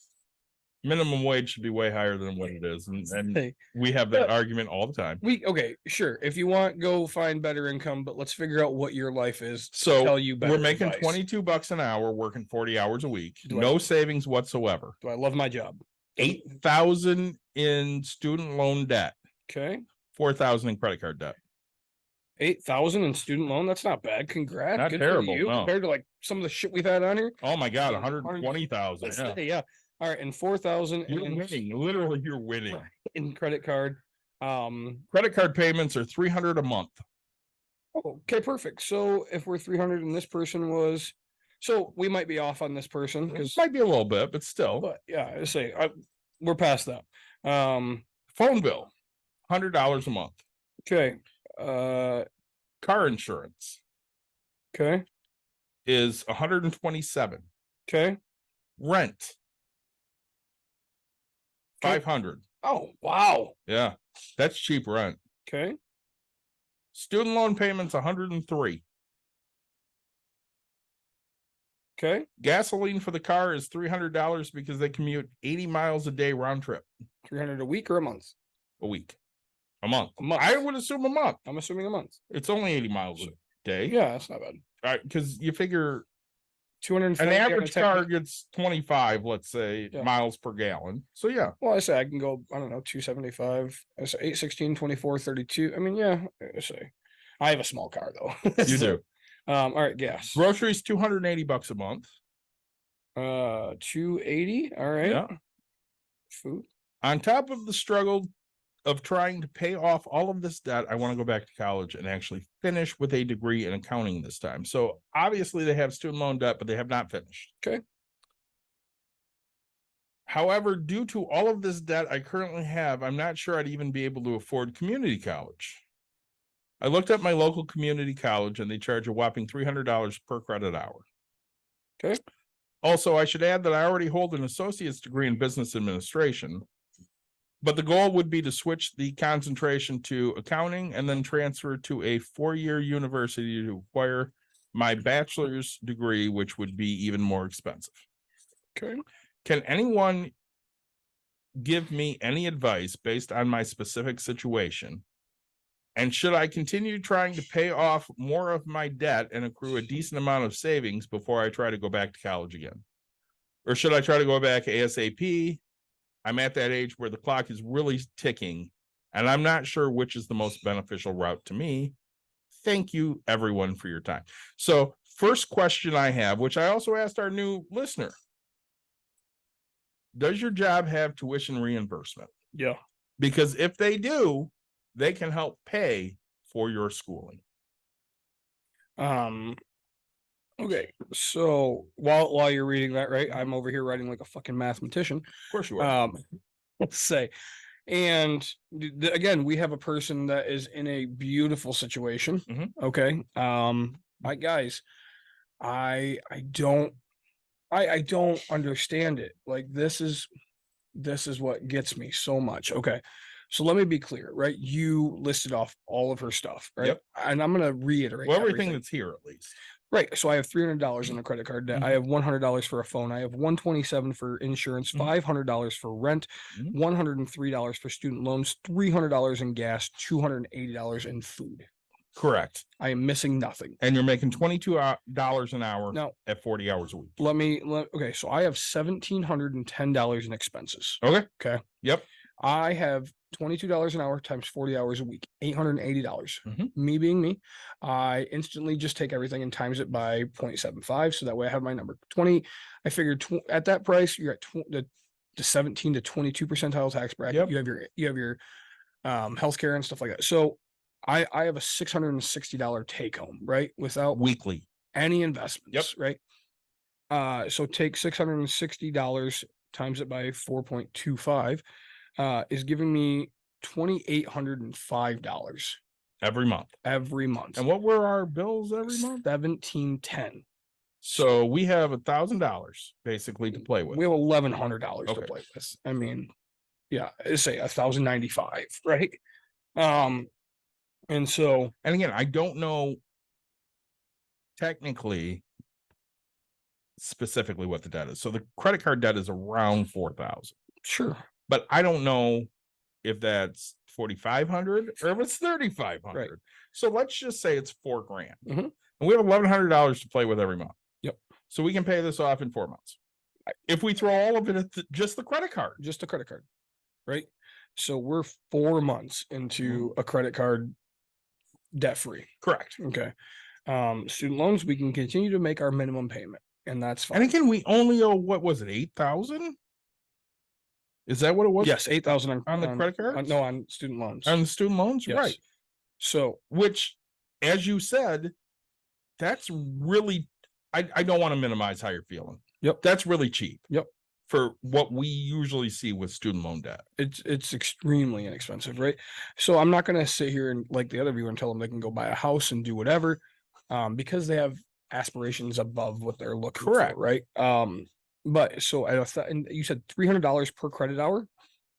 minimum wage should be way higher than what it is. And Hey, we have that argument all the time. okay, sure. If you want, go find better income, but let's figure out what your life is. to So tell you better we're making advice. $22 an hour, working 40 hours a week, Do I- no savings whatsoever. Do I love my job? 8,000 in student loan debt, Okay. 4,000 in credit card debt. 8,000 in student loan. That's not bad. Congrats. Not Good terrible, for you no. compared to like some of the shit we've had on here. Oh my God, Yeah, 120,000. Let's Yeah. say, yeah. All right. And 4,000 You're in, winning. Literally, you're winning. in credit card. Credit card payments are 300 a month. Okay, perfect. So if we're 300 and this person was, so we might be off on this person because, Might be a little bit, but still. but yeah, I say we're past that. Phone bill, $100 a month. Okay. Car insurance Okay. is 127. Okay. Rent, Okay. 500. Oh, wow. Yeah, that's cheap rent. Okay. Student loan payments, 103. Okay. Gasoline for the car is $300 because they commute 80 miles a day round trip 300 a week or a month? a week, a month. A month. I would assume a month. I'm assuming a month. It's only 80 miles a day. Yeah, that's not bad. Because you figure 250 an on a average tank. car gets 25, let's say, Yeah. miles per gallon. So yeah, Well, I say I can go, I don't know, 275. I say 8, 16, 24, 32. I mean, yeah, I say I have a small car though. you So, do. all right, gas. Groceries, $280 a month. 280. All right. Yeah. Food. On top of the struggle of trying to pay off all of this debt, I want to go back to college and actually finish with a degree in accounting this time. So obviously they have student loan debt, but they have not finished. Okay. However, due to all of this debt I currently have, I'm not sure I'd even be able to afford community college. I looked at my local community college and they charge a whopping $300 per credit hour. Okay. Also, I should add that I already hold an associate's degree in business administration, but the goal would be to switch the concentration to accounting and then transfer to a 4-year university to acquire my bachelor's degree, which would be even more expensive. Okay. Can anyone give me any advice based on my specific situation? And should I continue trying to pay off more of my debt and accrue a decent amount of savings before I try to go back to college again? Or should I try to go back ASAP? I'm at that age where the clock is really ticking, and I'm not sure which is the most beneficial route to me. Thank you, everyone, for your time. So, first question I have, which I also asked our new listener: does your job have tuition reimbursement? Yeah. Because if they do, they can help pay for your schooling. Okay. So while you're reading that, right, I'm over here writing like a fucking mathematician. Of course you are. Let's say, and again, we have a person that is in a beautiful situation. Mhm. Okay. My guys, I don't understand it. Like this is what gets me so much. Okay. So let me be clear, right? You listed off all of her stuff, right? Yep. And I'm gonna reiterate Well, everything that's here, at least. Right. So I have $300 in a credit card debt. I have $100 for a phone. I have $127 for insurance, $500 for rent, Mhm. $103 for student loans, $300 in gas, $280 in food. Correct. I am missing nothing. And you're making $22 an hour Now, at 40 hours a week. okay. So I have $1,710 in expenses. Okay. Okay. Yep. I have $22 an hour times 40 hours a week, $880. Mhm. Me being me, I instantly just take everything and times it by 0.75. So that way I have my number 20. I figured at that price, you're at the 17 to 22 percentile tax bracket. Yep. You have your healthcare and stuff like that. So I have a $660 take home, right? Without Weekly. any investments, right? So take $660 times it by 4.25. Is giving me $2,805 Every month. every month. And what were our bills every month? $1,710. So we have $1,000 basically to play with. We have $1,100 to Okay. play with. I mean, yeah, let's say $1,095, right? And so And again, I don't know technically specifically what the debt is. So the credit card debt is around 4,000. sure, But I don't know if that's 4,500 or if it's 3,500. Right. So let's just say it's $4,000. Mhm. And we have $1,100 to play with every month. Yep. So we can pay this off in 4 months. If we throw all of it at just the credit card. just a credit card. right? So we're 4 months into a credit card debt free. Correct. Okay. Student loans, we can continue to make our minimum payment, and that's fine. And again, we only owe, what was it, 8,000? Is that what it was? Yes, 8,000 On the credit cards? no, on student loans. On the student loans? Yes. Right. So Which, as you said, that's really, I don't want to minimize how you're feeling. Yep. That's really cheap. Yep. For what we usually see with student loan debt. it's extremely inexpensive, right? So I'm not gonna sit here and like the other viewer and tell them they can go buy a house and do whatever, because they have aspirations above what they're looking Correct. for, right? But so and you said $300 per credit hour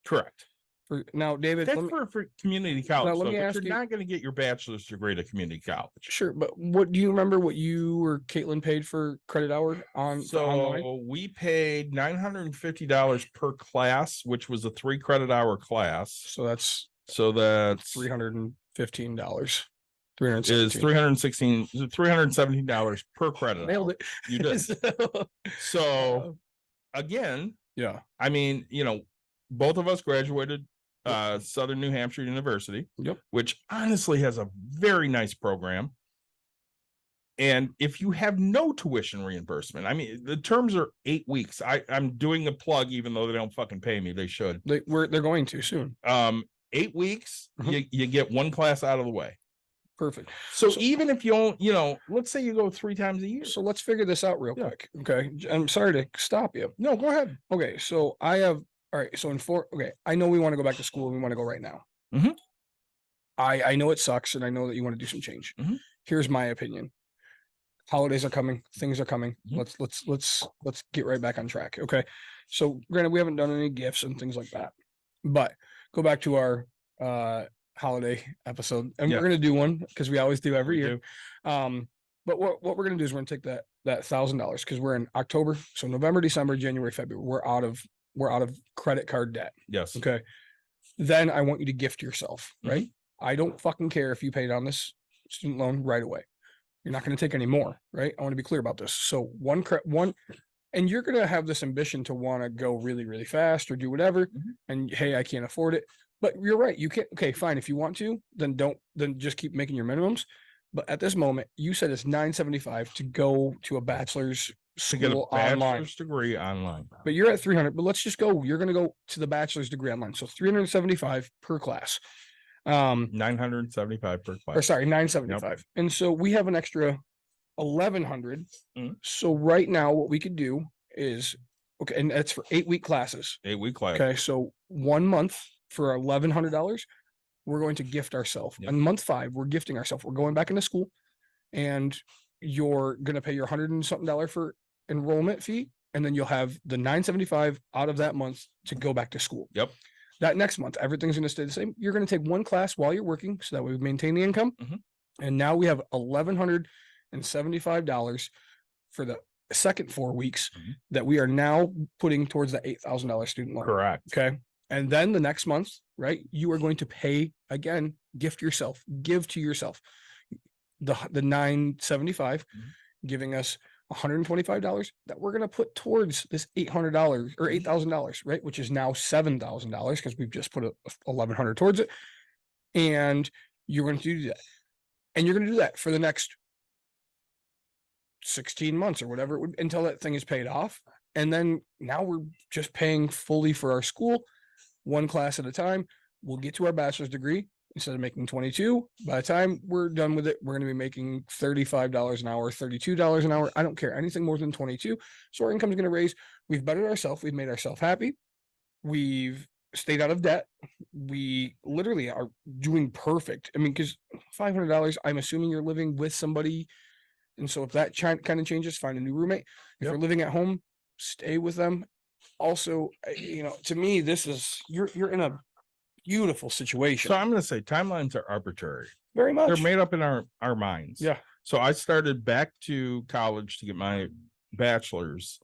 Correct. for now, David. That's let me- for community college. let though, me but ask you're you- not going to get your bachelor's degree at community college. Sure, but what do you remember what you or Caitlin paid for credit hour on for online? So we paid $950 per class, which was a 3 credit hour class. So that's So that's $315. is $317 per credit. Nailed hour. it. You did. So, So again, yeah. I mean, both of us graduated Southern New Hampshire University. Yep. Which honestly has a very nice program. And if you have no tuition reimbursement, I mean, the terms are 8 weeks. I'm doing a plug, even though they don't fucking pay me. They should. They're going to soon. 8 weeks, Mhm. you get one class out of the way. Perfect. So, So- even if you don't, let's say you go 3 times a year. So let's figure this out real Yeah. quick. Okay. I'm sorry to stop you. No, go ahead. Okay. So I have, all right. So okay. I know we want to go back to school and we want to go right now. Mhm. I know it sucks and I know that you want to do some change. Mhm. Here's my opinion. Holidays are coming. Things are coming. Mhm. Let's get right back on track. Okay. So granted, we haven't done any gifts and things like that, but go back to our, holiday episode and Yeah. we're going to do one because we always do every We year. But what we're gonna do is we're gonna take that $1,000 because we're in October, so November, December, January, February, we're out of credit card debt. Yes. Okay. Then I want you to gift yourself, Mhm. right? I don't fucking care if you paid on this student loan right away. You're not gonna take any more, right? I want to be clear about this. So one, and you're gonna have this ambition to want to go really, really fast or do whatever. Mhm. And hey, I can't afford it. But you're right. You can't. Okay, fine. If you want to, then then just keep making your minimums. But at this moment, you said it's $975 to go to a bachelor's To get a school online. bachelor's degree online. But you're at 300. But let's just go. You're gonna go to the bachelor's degree online. So 375 per class. 975 per Or class. sorry, 975. And so we have an extra 1,100. Mhm. So right now, what we could do is okay, and that's for 8-week classes. 8-week class. Okay, so 1 month for $1,100, we're going to gift ourselves. Yep. On month 5, we're gifting ourselves. We're going back into school, and you're gonna pay your $100 and something for enrollment fee, and then you'll have the $975 out of that month to go back to school. Yep. That next month, everything's gonna stay the same. You're gonna take one class while you're working, so that way we maintain the income. Mhm. And now we have $1,175 for the second 4 weeks Mhm. that we are now putting towards the $8,000 student loan. Correct. Okay. And then the next month, right, you are going to pay again, gift yourself, give to yourself the 975, giving us $125 that we're going to put towards this $800 or $8,000, right? Which is now $7,000 because we've just put $1,100 towards it. And you're going to do that. And you're going to do that for the next 16 months or whatever it would until that thing is paid off. And then now we're just paying fully for our school, one class at a time. We'll get to our bachelor's degree instead of making 22. By the time we're done with it, we're going to be making $35 an hour, $32 an hour. I don't care anything more than 22. So our income is going to raise. We've bettered ourselves. We've made ourselves happy. We've stayed out of debt. We literally are doing perfect. I mean, because $500, I'm assuming you're living with somebody. And so if that kind of changes, find a new roommate. If Yep. you're living at home, stay with them. Also, to me, this is you're in a beautiful situation. So I'm going to say timelines are arbitrary. Very much. They're made up in our minds. Yeah. So I started back to college to get my bachelor's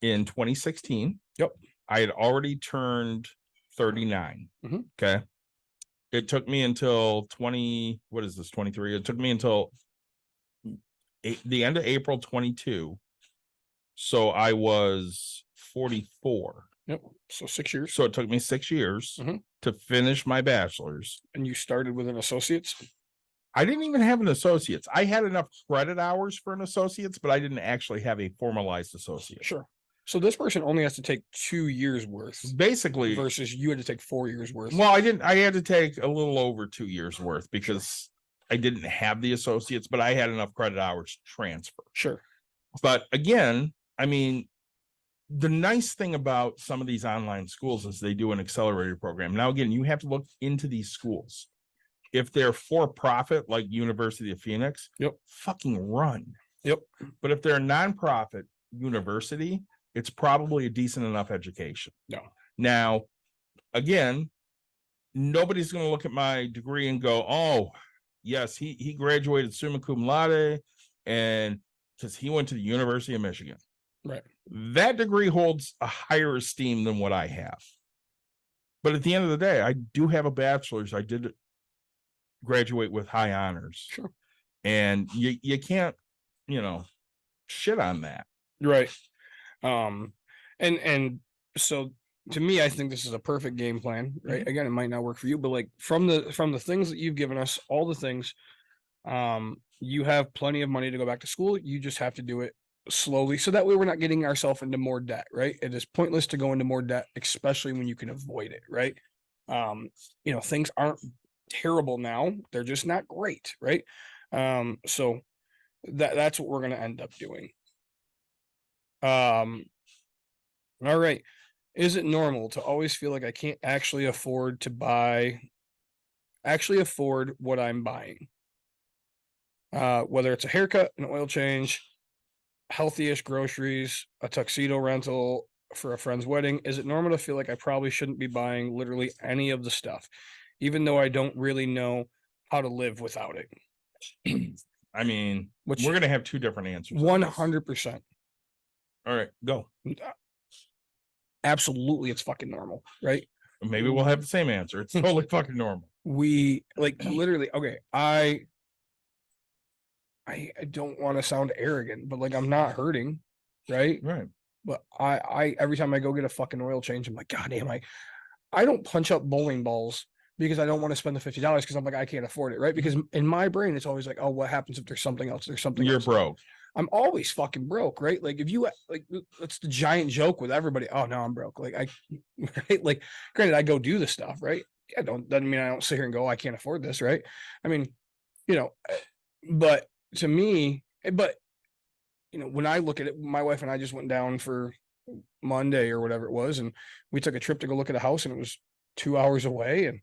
in 2016. Yep. I had already turned 39. Mhm. Okay. It took me until 23. It took me until the end of April 22. So I was 44. Yep. So 6 years. So it took me 6 years Mhm. to finish my bachelor's. And you started with an associate's? I didn't even have an associate's. I had enough credit hours for an associate's, but I didn't actually have a formalized associate. Sure. So this person only has to take 2 years worth Basically, versus you had to take 4 years worth. well, I had to take a little over 2 years worth because I didn't have the associates, but I had enough credit hours to transfer. Sure. But again, I mean, the nice thing about some of these online schools is they do an accelerator program. Now, again, you have to look into these schools. If they're for profit, like University of Phoenix, Yep. fucking run. Yep. But if they're a nonprofit university, it's probably a decent enough education. No. Now, again, nobody's going to look at my degree and go, "Oh, yes, he graduated summa cum laude," and because he went to the University of Michigan. Right. That degree holds a higher esteem than what I have. But at the end of the day, I do have a bachelor's. I did graduate with high honors. Sure. And you can't, shit on that. Right. And so to me, I think this is a perfect game plan, right? Again, it might not work for you, but like from the things that you've given us, all the things, you have plenty of money to go back to school. You just have to do it slowly. So that way we're not getting ourselves into more debt, right? It is pointless to go into more debt, especially when you can avoid it, right? Things aren't terrible now. They're just not great, right? So that's what we're going to end up doing. All right. Is it normal to always feel like I can't actually afford what I'm buying? Whether it's a haircut, an oil change, healthy-ish groceries, a tuxedo rental for a friend's wedding, is it normal to feel like I probably shouldn't be buying literally any of the stuff, even though I don't really know how to live without it? I mean, Which we're going to have two different answers. on this. 100%. All right, go. Absolutely, it's fucking normal, right? Maybe we'll have the same answer. It's totally fucking normal. We like literally, okay, I don't want to sound arrogant, but like I'm not hurting, right? Right. But I every time I go get a fucking oil change, I'm like, God damn, I don't punch up bowling balls because I don't want to spend the $50 because I'm like, I can't afford it, right? Because in my brain, it's always like, oh, what happens if there's something else? There's something You're else. broke. I'm always fucking broke, right? Like if you like, it's the giant joke with everybody. Oh no, I'm broke. Like right? Like, granted, I go do the stuff, right? Yeah, doesn't mean I don't sit here and go, I can't afford this, right? I mean, but to me, when I look at it, my wife and I just went down for Monday or whatever it was, and we took a trip to go look at a house, and it was 2 hours away, and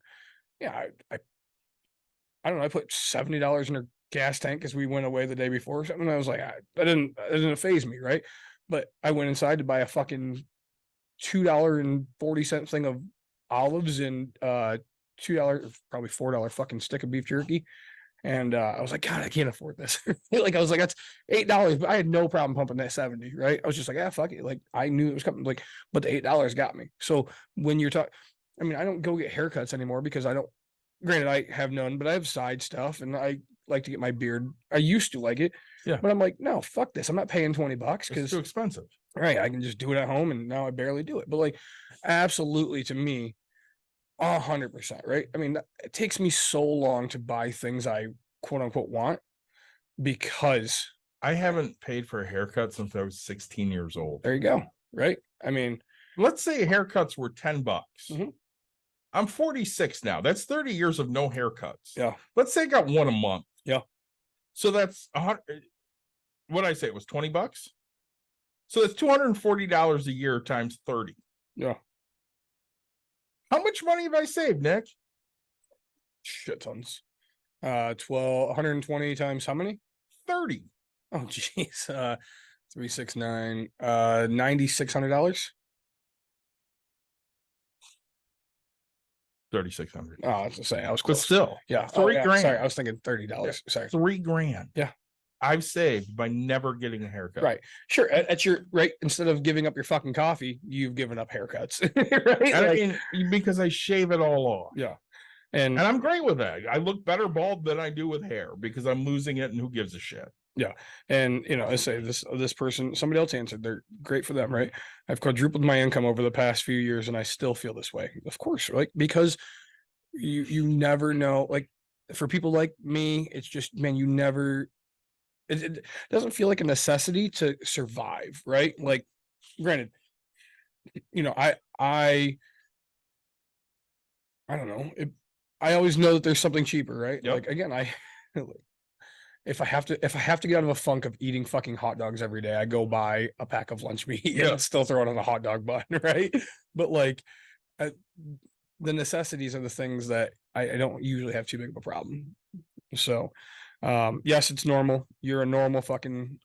yeah, I don't know, I put $70 in her gas tank because we went away the day before or something. And I was like, that didn't faze me, right? But I went inside to buy a fucking $2.40 thing of olives and $2, probably $4 fucking stick of beef jerky. And I was like, God, I can't afford this. Like I was like, that's $8, but I had no problem pumping that 70, right? I was just like, fuck it. Like I knew it was coming, like, but the $8 got me. So when you're talking, I mean, I don't go get haircuts anymore because granted, I have none, but I have side stuff and I like to get my beard. I used to like it. Yeah. But I'm like, no, fuck this. I'm not paying $20 It's because too expensive. right, I can just do it at home, and now I barely do it. But like, absolutely, to me, 100%, right? I mean, it takes me so long to buy things I quote unquote want because I haven't paid for a haircut since I was 16 years old. there you go, right? I mean, Let's say haircuts were $10. Mhm. I'm 46 now. That's 30 years of no haircuts. Yeah. Let's say I got one a month. Yeah. So that's what I say it was $20. So that's $240 a year times 30. yeah, How much money have I saved, Nick? shit tons. 120 times how many? 30. Oh, geez. 369, $9,600. 3,600. Oh, I was gonna say I was But close. still, Yeah, $3 grand. Sorry, I was thinking $30. Sorry. $3,000. Yeah. I've saved by never getting a haircut. Right. Sure. At your right, instead of giving up your fucking coffee, you've given up haircuts. Right. And Like, I mean, because I shave it all off. yeah. And And I'm great with that. I look better bald than I do with hair because I'm losing it and who gives a shit. And I say this person, somebody else answered. They're great for them, right? I've quadrupled my income over the past few years, and I still feel this way. Of course, like because you never know. Like for people like me, it's just man, you never. It doesn't feel like a necessity to survive, right? Like, granted, I don't know. I always know that there's something cheaper, right? Yep. Like again, if I have to get out of a funk of eating fucking hot dogs every day, I go buy a pack of lunch meat and still throw it on a hot dog bun, right? But like the necessities are the things that I don't usually have too big of a problem. So yes, it's normal. You're a normal fucking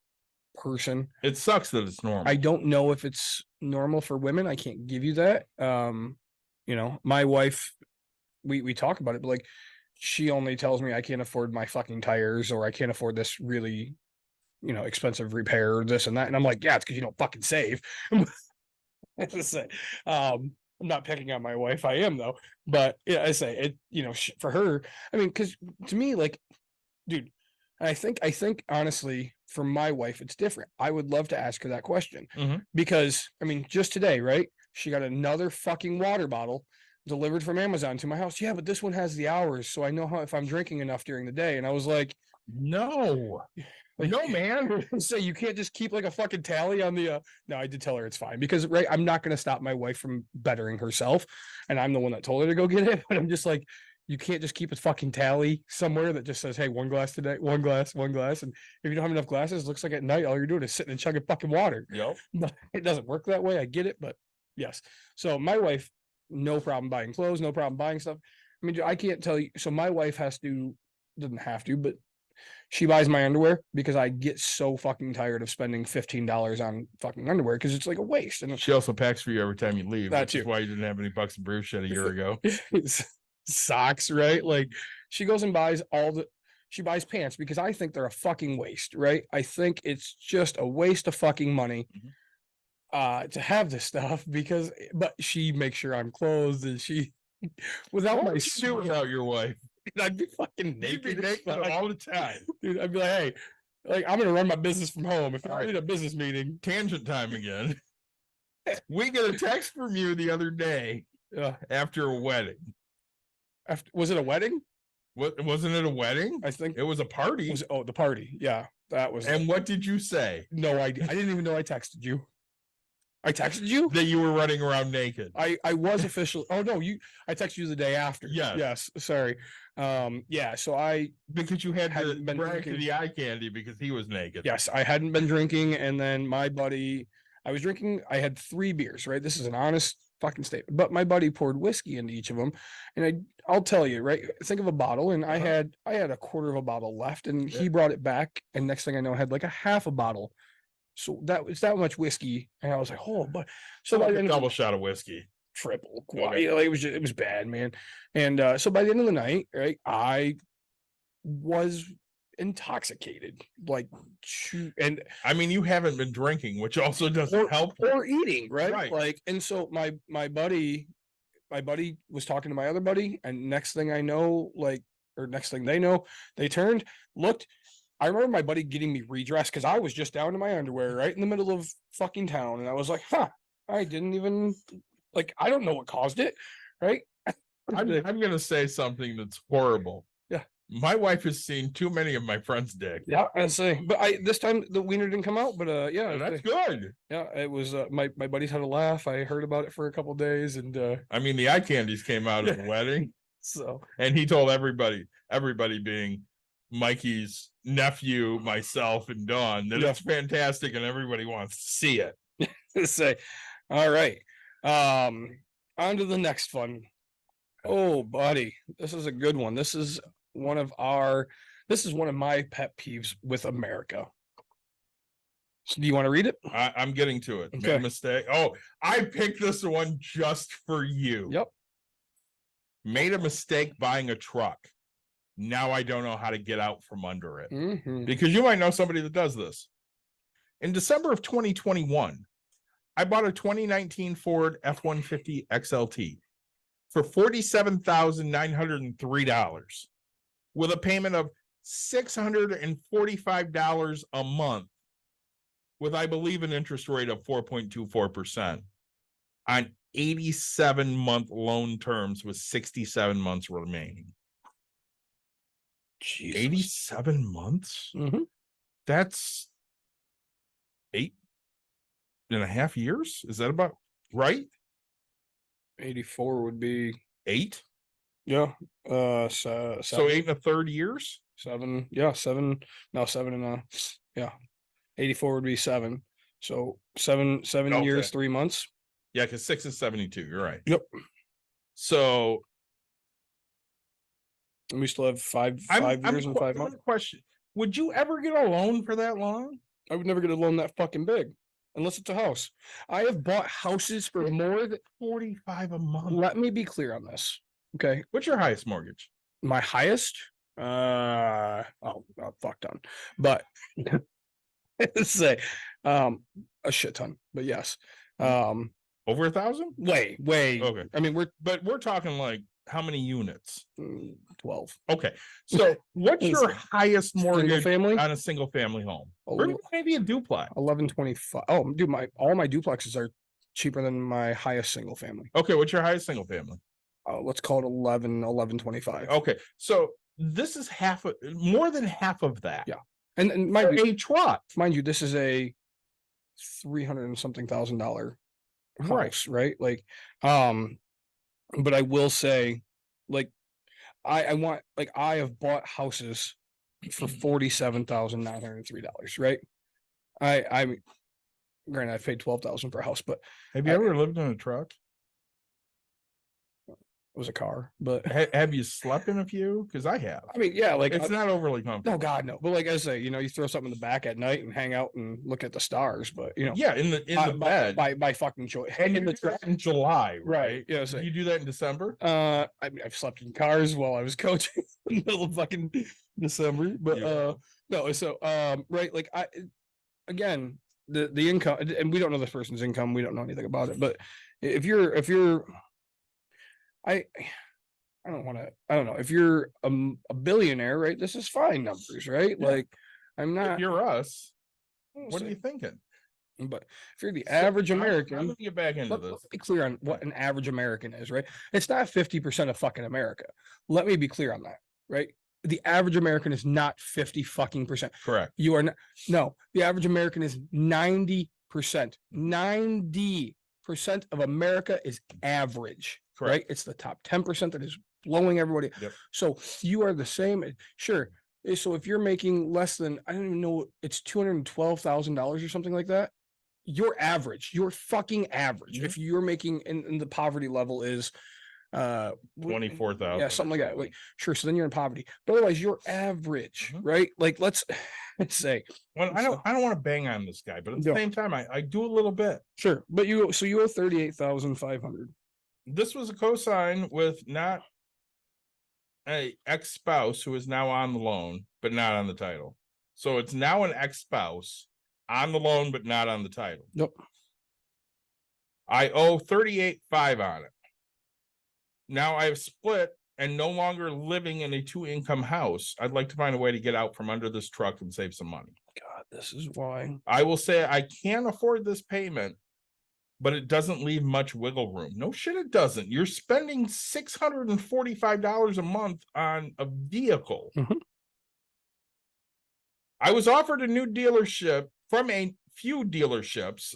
person. It sucks that it's normal. I don't know if it's normal for women. I can't give you that. My wife, we talk about it, but like she only tells me I can't afford my fucking tires or I can't afford this really, expensive repair or this and that. And I'm like, yeah, it's because you don't fucking save. I'm not picking on my wife. I am though. But yeah, I say it, for her, I mean, because to me, like, dude, I think honestly, for my wife, it's different. I would love to ask her that question because I mean, just today, right? She got another fucking water bottle delivered from Amazon to my house. Yeah, but this one has the hours, so I know if I'm drinking enough during the day. And I was like, no, man. So you can't just keep like a fucking tally on the. No, I did tell her it's fine because right, I'm not going to stop my wife from bettering herself, and I'm the one that told her to go get it. But I'm just like, you can't just keep a fucking tally somewhere that just says, hey, one glass today, one glass. And if you don't have enough glasses, it looks like at night all you're doing is sitting and chugging fucking water. Yep. But it doesn't work that way. I get it, but yes. So my wife, no problem buying clothes, no problem buying stuff. I mean, I can't tell you. So my wife doesn't have to, but she buys my underwear because I get so fucking tired of spending $15 on fucking underwear because it's like a waste. And She also packs for you every time you leave. That's why you didn't have any Bucks and Brews shit a year ago. Socks, right? Like she goes and buys she buys pants because I think they're a fucking waste, right? I think it's just a waste of fucking money to have this stuff but she makes sure I'm clothed and she without What my would you do without your wife? I'd be fucking You'd be naked, naked all the time. dude. I'd be like, hey, like I'm gonna run my business from home. If I need a business meeting, Tangent time again. We get a text from you the other day after a wedding. Was it a wedding? Wasn't it a wedding? I think it was a party. the party. Yeah, that was. And what did you say? No idea. I didn't even know I texted you. I texted you that you were running around naked. I was officially. Oh no, I texted you the day after. Yeah. Yes. Sorry. Yeah. So because you had hadn't been brag drinking. to the eye candy because he was naked. Yes, I hadn't been drinking, and then my buddy, I was drinking. I had 3 beers. Right. This is an honest fucking statement. But my buddy poured whiskey into each of them, and I'll tell you. Right. Think of a bottle, and I had a quarter of a bottle left, and he brought it back, and next thing I know, I had like a half a bottle. So that was that much whiskey, and I was like, "Oh, but so like a double shot of whiskey, triple." Okay. It was bad, man. And so by the end of the night, right, I was intoxicated, like, and I mean, you haven't been drinking, which also doesn't help, or eating, right? Right. Like, and so my buddy was talking to my other buddy, and next thing I know, next thing they know, they turned, looked. I remember my buddy getting me redressed because I was just down to my underwear right in the middle of fucking town. And I was like, I didn't even, I don't know what caused it, right? I'm going to say something that's horrible. Yeah. My wife has seen too many of my friends' dick. Yeah, I say. But this time the wiener didn't come out, but yeah. That's good. Yeah, it was, my buddies had a laugh. I heard about it for a couple of days and. I mean, the eye candies came out at the wedding. So. And he told everybody being Mikey's nephew, myself, and Dawn that it's fantastic and everybody wants to see it. Say, all right. On to the next one. Oh, buddy, this is a good one. This is one of my pet peeves with America. So do you want to read it? I'm getting to it. Okay. Made a mistake. Oh, I picked this one just for you. Yep. Made a mistake buying a truck. Now I don't know how to get out from under it. Mm-hmm. Because you might know somebody that does this. In December of 2021, I bought a 2019 Ford F-150 XLT for $47,903 with a payment of $645 a month with, I believe, an interest rate of 4.24% on 87-month loan terms with 67 months remaining. Jesus. 87 months? Mhm. That's 8.5 years. Is that about right? 84 would be 8. yeah. So So 8 1/3 years. 7. Yeah, 7. No, 7 and yeah. 84 would be 7. So 7 Okay. years, 3 months. Yeah, because 6 is 72. You're right. Yep. So And we still have 5 years and 5 months. Question: would you ever get a loan for that long? I would never get a loan that fucking big unless it's a house. I have bought houses for more than 45 a month. let me be clear on this. Okay. What's your highest mortgage? My highest, fuck done. But let's say a shit ton. But yes. Over 1,000? Way. Okay. I mean, we're But we're talking like how many units? 12. Okay. So what's your highest Single mortgage family, on a single family home? Oh, Or maybe a duplex. 1125. Oh, dude, all my duplexes are cheaper than my highest single family. Okay, what's your highest single family? Let's call it 1125. Okay, so this is more than half of that. Yeah. And For mind you, a truck. this is a $300 and something thousand house, Right. right? Like, but I will say, like, I have bought houses for $47,903, right? I granted, I paid $12,000 for a house, but Have you ever lived in a truck? it was a car. But Have you slept in a few? Because I have. I mean, yeah, like It's not overly comfortable. no, God, no. But like I say, you throw something in the back at night and hang out and look at the stars. But Yeah, in the bed. by fucking choice. And In you the do that in July, Right, right? yeah, so- Do you do that in December? I mean, I've slept in cars while I was coaching in the middle of fucking December. But Yeah. no, so right, like again, the income, and we don't know this person's income, we don't know anything about it. But if you're I don't want to, I don't know, if you're a billionaire, right? This is fine numbers, right? Yeah. Like I'm If not you're us, I'll what are say, you thinking? but if you're the So, average I'm American, gonna get back into this. let's be clear on what an average American is, right? It's not 50% of fucking America. Let me be clear on that, right? The average American is not 50 fucking percent. Correct. You are not, no, the average American is 90%. 90% of America is average, Correct. right? It's the top 10% that is blowing everybody. Yep. So you are the same. Sure. So if you're making less than, I don't even know, it's $212,000 or something like that. You're average. You're fucking average. Mhm. If you're making, and the poverty level is 24,000. yeah, something like that. Like, sure. So then you're in poverty, but otherwise you're average, Mhm. right? Like let's say, Well, I don't want to bang on this guy, but at the No. same time, I do a little bit. sure, but you owe 38,500. This was a cosign with not a ex-spouse who is now on the loan, but not on the title. So it's now an ex-spouse on the loan, but not on the title. Yep. I owe 38,500 on it. Now I've split and no longer living in a 2-income house. I'd like to find a way to get out from under this truck and save some money. God, this is why. I will say I can't afford this payment, but it doesn't leave much wiggle room. No shit, it doesn't. You're spending $645 a month on a vehicle. Mhm. I was offered a new dealership from a few dealerships,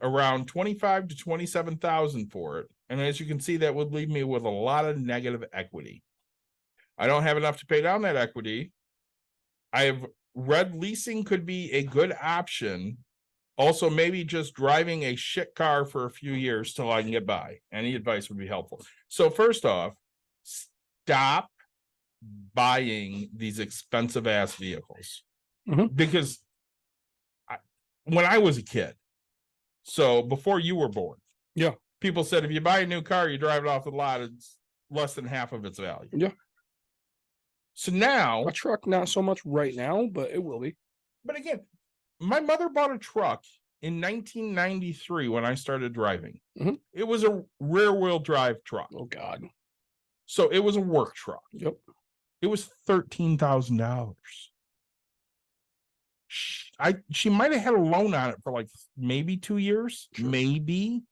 around 25 to 27,000 for it. And as you can see, that would leave me with a lot of negative equity. I don't have enough to pay down that equity. I have read leasing could be a good option. Also, maybe just driving a shit car for a few years till I can get by. Any advice would be helpful. So first off, stop buying these expensive ass vehicles. Mhm. Because when I was a kid, so before you were born, Yeah. people said if you buy a new car, you drive it off the lot, it's less than half of its value. Yeah. So now, A truck, not so much right now, but it will be. but again, my mother bought a truck in 1993 when I started driving. Mhm. It was a rear wheel drive truck. Oh God. So it was a work truck. Yep. It was $13,000. She might have had a loan on it for like maybe 2 years, maybe.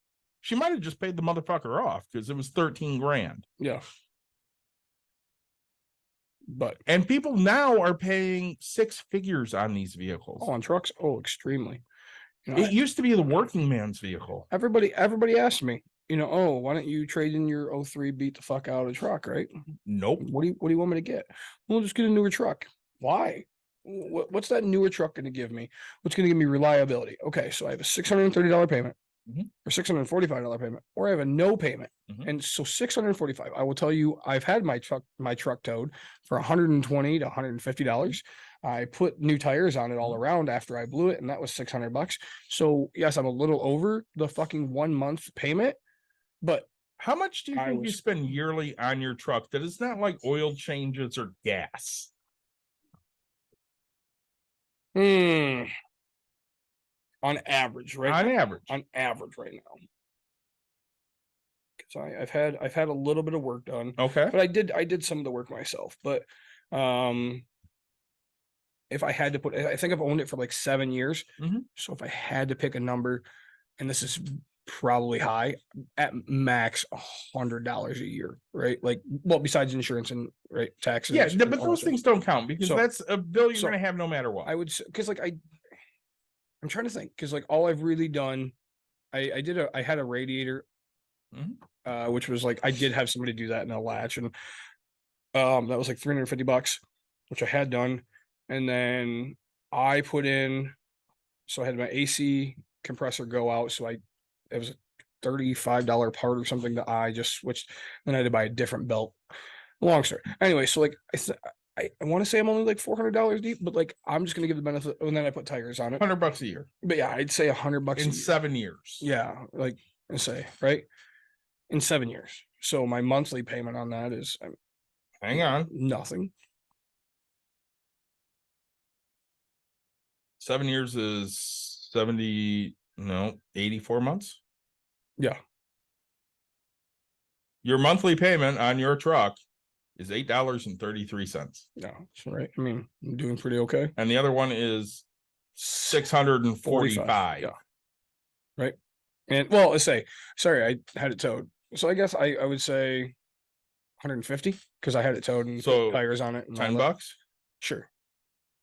She might have just paid the motherfucker off because it was 13 grand. Yeah. But And people now are paying six figures on these vehicles. on trucks, extremely. You know, It used to be the working man's vehicle. everybody asked me, oh, why don't you trade in your 03 beat the fuck out of truck, right? Nope. What do you want me to get? Well, just get a newer truck. Why? What's that newer truck going to give me? What's going to give me reliability? Okay, so I have a $630 payment or $645 payment, or I have a no payment. And so $645. I will tell you, I've had my truck towed for $120 to $150. I put new tires on it all around after I blew it, and that was $600. So yes, I'm a little over the fucking 1 month payment, but How much do you I think you was- spend yearly on your truck that is not like oil changes or gas? on average, right? On average. On average right now. Because I've had a little bit of work done, Okay. but I did some of the work myself. But if I had to put, I think I've owned it for like 7 years. Mhm. So if I had to pick a number, and this is probably high, at max $100 a year, right? Like, well, besides insurance and right taxes. Yeah, and but all those that things don't count because So- that's a bill you're so going to have no matter what. I would say, because like I'm trying to think, because like all I've really done, I had a radiator, Mhm. which was like I did have somebody do that in a latch, and that was like $350, which I had done, and then I put in, so I had my AC compressor go out, so it was a $35 part or something that I just switched. Then I had to buy a different belt. Long story. Anyway, so like I want to say I'm only like $400 deep, but like I'm just gonna give the benefit, and then I put tires on it. $100 a year But yeah, I'd say $100 a in year. 7 years. Yeah, like I say, right? In 7 years. So my monthly payment on that is Hang on. nothing. 7 years is 84 months. Yeah. Your monthly payment on your truck is $8.33. Yeah. So right. I mean, I'm doing pretty okay. And the other one is 645. Yeah. Right. And well, let's say, sorry, I had it towed. So I guess I would say 150 because I had it towed and put So, tires on it. And all that. $10. Sure.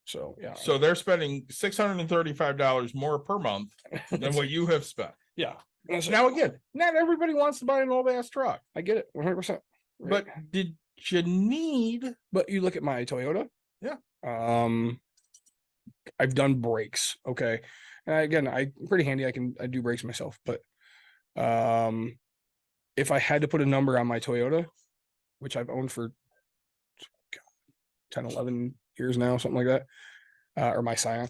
So yeah. So they're spending $635 more per month than what you have spent. yeah. And so- Now again, not everybody wants to buy an old ass truck, I get it 100%. but did you need? But you look at my Toyota. Yeah. I've done brakes. Okay. And again, I'm pretty handy. I do brakes myself, but if I had to put a number on my Toyota, which I've owned for 10, 11 years now, something like that, or my Scion,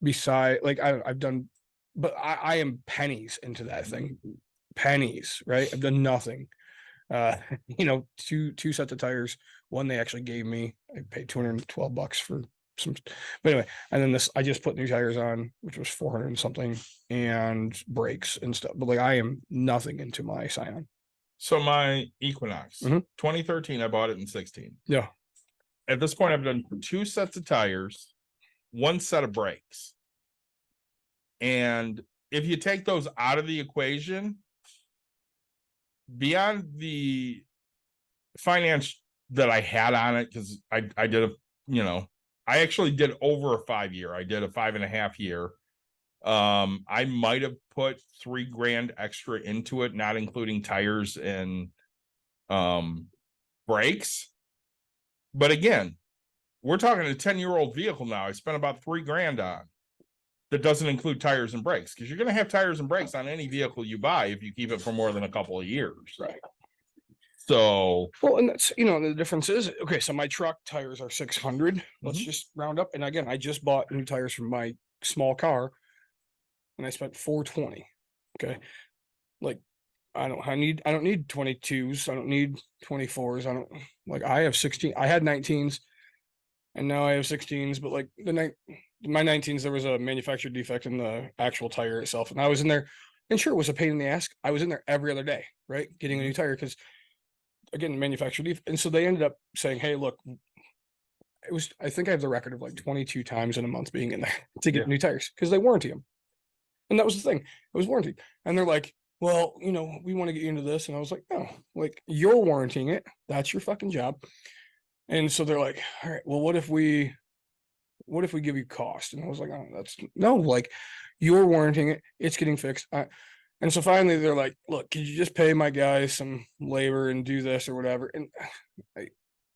beside like I've done, but I am pennies into that thing. Pennies, right? I've done nothing. Two sets of tires. One they actually gave me. I paid $212 for some, but anyway, and then I just put new tires on, which was 400 and something, and brakes and stuff. But like I am nothing into my Scion. So my Equinox, Mhm. 2013, I bought it in 16. Yeah. At this point, I've done 2 sets of tires, 1 set of brakes. And if you take those out of the equation, beyond the finance that I had on it, because I did I actually did over a 5-year. I did a 5.5 year. I might have put $3,000 extra into it, not including tires and brakes. But again, we're talking a 10-year-old vehicle now. I spent about $3,000 on. That doesn't include tires and brakes, because you're going to have tires and brakes on any vehicle you buy if you keep it for more than a couple of years. Right. So Well, and that's the difference is okay. So my truck tires are 600. Let's Mhm. just round up. And again, I just bought new tires for my small car, and I spent $420. Okay, like I don't need 22s. I don't need 24s. I have 16. I had 19s, and now I have 16s. But like my 19s, there was a manufacturer defect in the actual tire itself, and I was in there. And sure, it was a pain in the ass. I was in there every other day, right, getting a new tire because again, manufactured leaf. And so they ended up saying, hey, look, I think I have the record of like 22 times in a month being in there to get Yeah. new tires because they warranty them. And that was the thing. It was warranty. And they're like, well, we want to get you into this. And I was like, no, like you're warranting it. That's your fucking job. And so they're like, all right, well, what if we give you cost? And I was like, oh, no, like you're warranting it. It's getting fixed. And so finally they're like, look, could you just pay my guys some labor and do this or whatever? And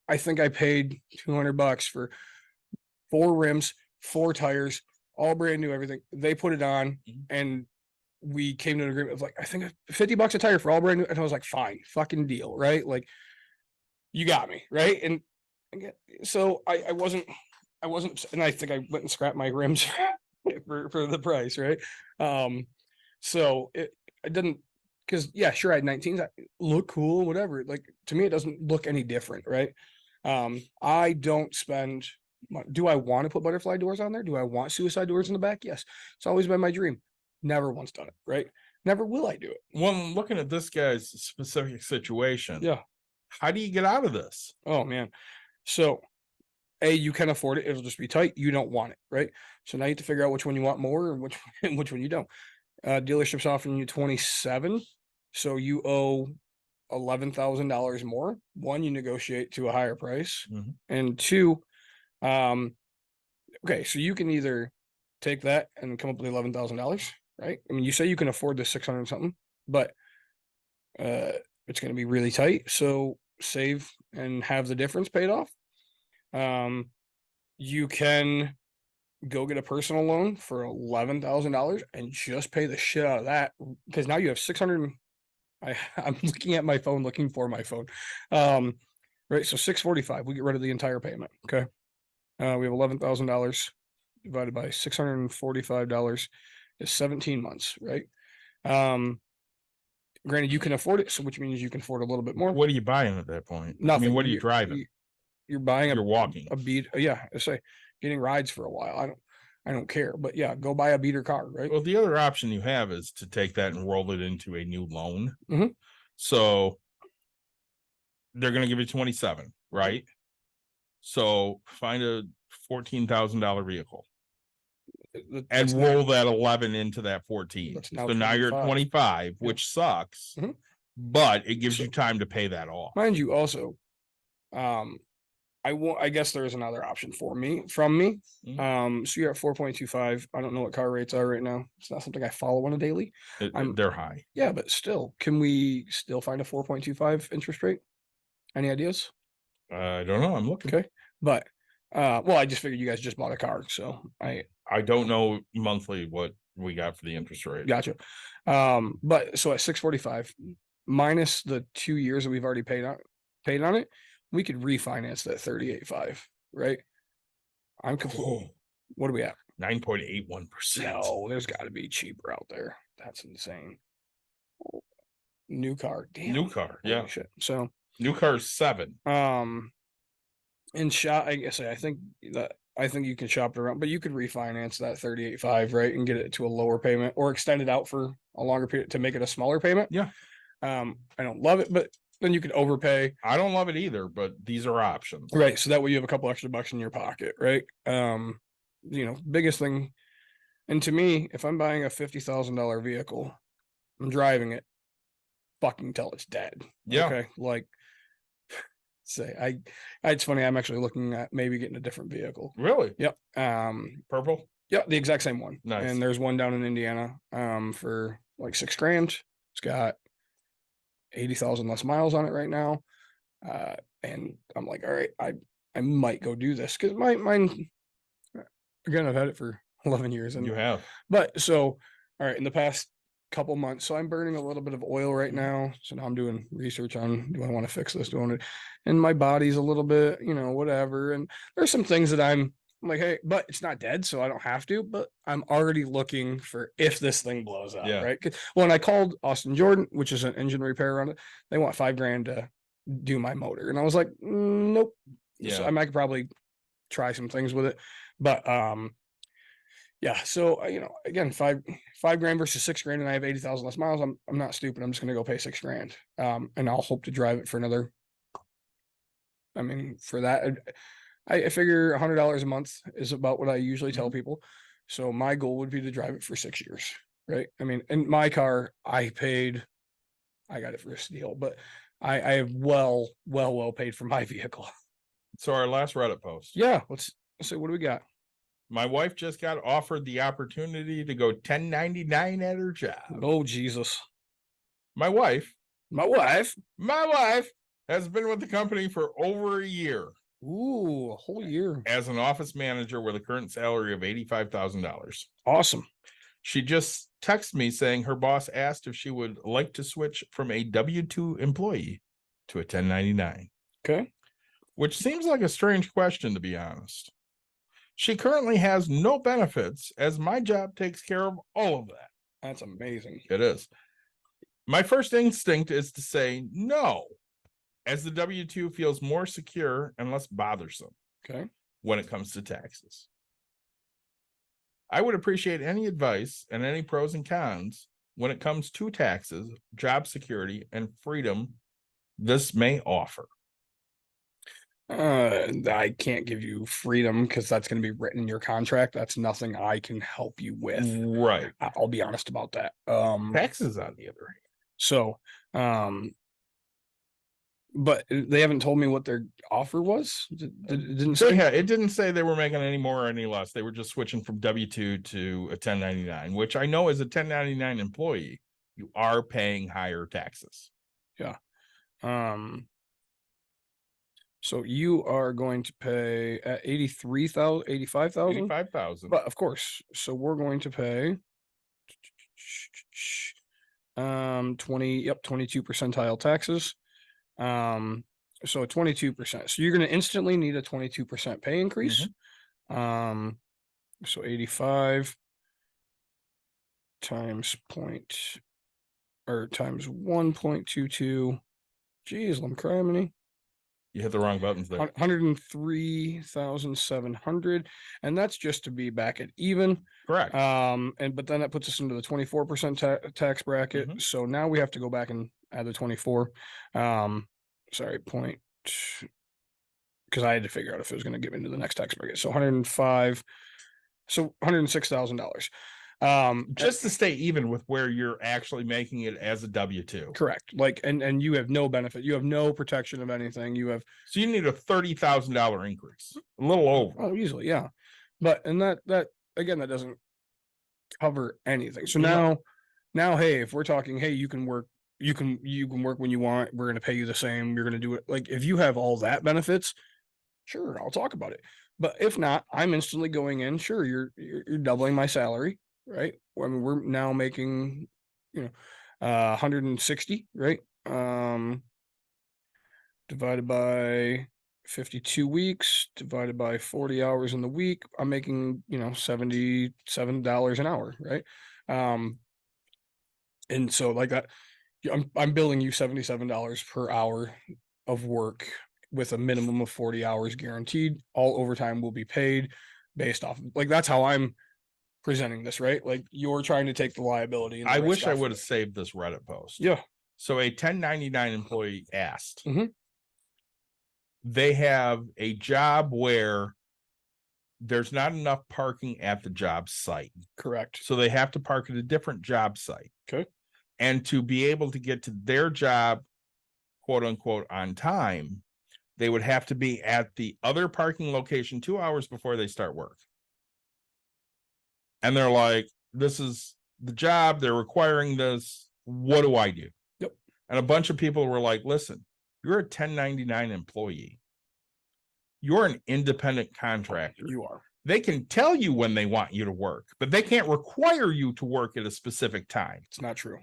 I think I paid $200 for 4 rims, 4 tires, all brand new, everything. They put it on and we came to an agreement of like, I think $50 a tire for all brand new. And I was like, fine, fucking deal. Right. Like you got me. Right. And so I wasn't, and I think I went and scrapped my rims for the price. Right. So I didn't, because yeah, sure, I had 19s, look cool, whatever. Like to me, it doesn't look any different, right? I don't spend. Do I want to put butterfly doors on there? Do I want suicide doors in the back? Yes, it's always been my dream. Never once done it, right? Never will I do it. Well, I'm looking at this guy's specific situation. Yeah. How do you get out of this? Oh man, so you can afford it. It'll just be tight. You don't want it, right? So now you have to figure out which one you want more and which one you don't. Dealerships offering you 27, so you owe $11,000 more. One, you negotiate to a higher price, and 2, okay, so you can either take that and come up with $11,000, right? I mean, you say you can afford the 600 something, but it's going to be really tight. So save and have the difference paid off. You can go get a personal loan for $11,000 and just pay the shit out of that, because now you have 600. I'm looking at my phone, looking for my phone. Right. So 645, we get rid of the entire payment. Okay. We have $11,000 divided by $645 is 17 months. Right. Granted, you can afford it, so which means you can afford a little bit more. What are you buying at that point? Nothing. I mean, what are you driving? You're buying You're walking. a beat. Yeah. I say getting rides for a while. I don't care, but yeah, go buy a beater car, right? Well, the other option you have is to take that and roll it into a new loan. Mhm. So they're going to give you 27, right? So find a $14,000 vehicle and That's not- roll that 11 into that 14. That's now So now you're at 25, Yeah. which sucks, Mhm. but it gives So- you time to pay that off. Mind you, also, I guess there's another option from me. So you're at 4.25. I don't know what car rates are right now. It's not something I follow on a daily. They're high. Yeah, but still, can we still find a 4.25 interest rate? Any ideas? I don't know. I'm looking. Okay. But well, I just figured you guys just bought a car, so I don't know monthly what we got for the interest rate. gotcha. But so at 645 minus the 2 years that we've already paid on it, we could refinance that 38.5, right? I'm completely. What are we at? 9.81%. No, there's got to be cheaper out there. That's insane. New car, damn. New car, Holy yeah. shit. So New car's 7. in shop, I guess I think you can shop it around, but you could refinance that 38.5, right, and get it to a lower payment or extend it out for a longer period to make it a smaller payment. Yeah. I don't love it, but then you could overpay. I don't love it either, but these are options. Right. So that way you have a couple extra bucks in your pocket, right? Biggest thing. And to me, if I'm buying a $50,000 vehicle, I'm driving it, fucking till it's dead. Yeah. Okay. Like it's funny. I'm actually looking at maybe getting a different vehicle. Really? Yep. Purple? Yeah, the exact same one. Nice. And there's one down in Indiana, for like $6,000. It's got 80,000 less miles on it right now. And I'm like, all right, I might go do this because mine, again, I've had it for 11 years. And You have. but so, all right, in the past couple months, so I'm burning a little bit of oil right now. So now I'm doing research on, do I want to fix this? Do I want to, and my body's a little bit, whatever. And there's some things that I'm like, hey, but it's not dead, so I don't have to, but I'm already looking for if this thing blows up. Yeah. Right. Well, and I called Austin Jordan, which is an engine repair on it. They want $5,000 to do my motor. And I was like, nope. Yeah. So I might probably try some things with it, but, yeah. So, again, $5,000 versus $6,000, and I have 80,000 less miles. I'm not stupid. I'm just going to go pay $6,000. And I'll hope to drive it for another I mean, for that, I figure $100 a month is about what I usually tell people. So my goal would be to drive it for 6 years, right? I mean, in my car, I got it for a steal, but I have well paid for my vehicle. So our last Reddit post. Yeah, let's see, what do we got? My wife just got offered the opportunity to go 1099 at her job. Oh, Jesus. My wife My wife. has been with the company for over a year Ooh, a whole year. as an office manager with a current salary of $85,000. Awesome. She just texted me saying her boss asked if she would like to switch from a W-2 employee to a 1099, Okay. which seems like a strange question, to be honest. She currently has no benefits as my job takes care of all of that. That's amazing. It is. My first instinct is to say no, as the W-2 feels more secure and less bothersome Okay. when it comes to taxes. I would appreciate any advice and any pros and cons when it comes to taxes, job security, and freedom this may offer. I can't give you freedom because that's going to be written in your contract. That's nothing I can help you with. Right. I'll be honest about that. Taxes, on the other hand. So, but they haven't told me what their offer was. It didn't So say. yeah, it didn't say they were making any more or any less. They were just switching from W-2 to a 1099, which I know as a 1099 employee, you are paying higher taxes. So you are going to pay at 85,000. 85,000. But of course, so we're going to pay 22 percentile taxes. So 22%. So you're going to instantly need a 22% pay increase. So 85 times times 1.22. Geez, criminy. You hit the wrong buttons there. 103,700, and that's just to be back at even. Correct. But then that puts us into the 24% tax bracket. Mhm. So now we have to go back and add the 24. Sorry, point, because I had to figure out if it was going to get into the next tax bracket. So 105, so $106,000. Just to stay even with where you're actually making it as a W-2. Correct. Like, and you have no benefit. You have no protection of anything. You have, So you need a $30,000 increase, a little over. oh, easily, yeah. But and that again, that doesn't cover anything. So No. now, hey, if we're talking, hey, you can work when you want. We're going to pay you the same. You're going to do it. Like, if you have all that benefits, sure, I'll talk about it. But if not, I'm instantly going in. Sure, you're doubling my salary, right? I mean, we're now making, 160, right? Divided by 52 weeks, divided by 40 hours in the week, I'm making, $77 an hour, right? And so like that, I'm billing you $77 per hour of work with a minimum of 40 hours guaranteed. All overtime will be paid based off, like, that's how I'm presenting this, right? Like, you're trying to take the liability. And the I risk wish I off of would have it. saved this Reddit post. Yeah. So a 1099 employee asked, Mhm. They have a job where there's not enough parking at the job site. Correct. So they have to park at a different job site. Okay. And to be able to get to their job, quote unquote, on time, they would have to be at the other parking location 2 hours before they start work. And they're like, this is the job. They're requiring this. What do I do? Yep. And a bunch of people were like, listen, you're a 1099 employee. You're an independent contractor. You are. They can tell you when they want you to work, but they can't require you to work at a specific time. It's not true.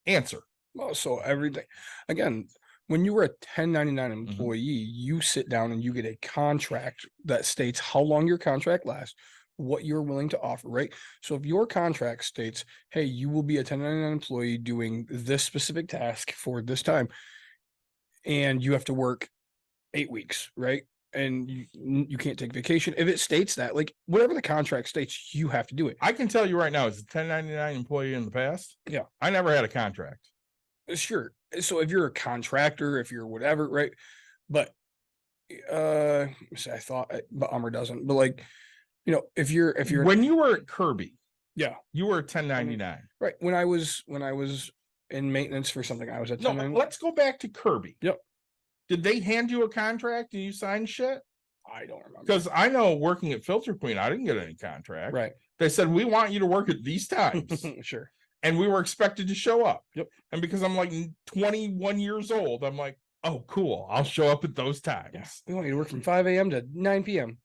Answer. Well, so everything, again, when you were a 1099 employee, you sit down and you get a contract that states how long your contract lasts, what you're willing to offer, right? So if your contract states, hey, you will be a 1099 employee doing this specific task for this time, and you have to work 8 weeks, right? And you can't take vacation. If it states that, like, whatever the contract states, you have to do it. I can tell you right now, as a 1099 employee in the past, Yeah. I never had a contract. Sure. So if you're a contractor, if you're whatever, right? But I thought, but Armor doesn't. But like, if you're When you were at Kirby, yeah, you were at 1099. right. When I was in maintenance for something, I was at No, 1099. let's go back to Kirby. Yep. Did they hand you a contract and you signed shit? I don't remember. Because I know working at Filter Queen, I didn't get any contract. Right. They said, we want you to work at these times. Sure. And we were expected to show up. Yep. And because I'm like 21 years old, I'm like, oh, cool. I'll show up at those times. Yeah. We want you to work from 5 a.m. to 9 p.m.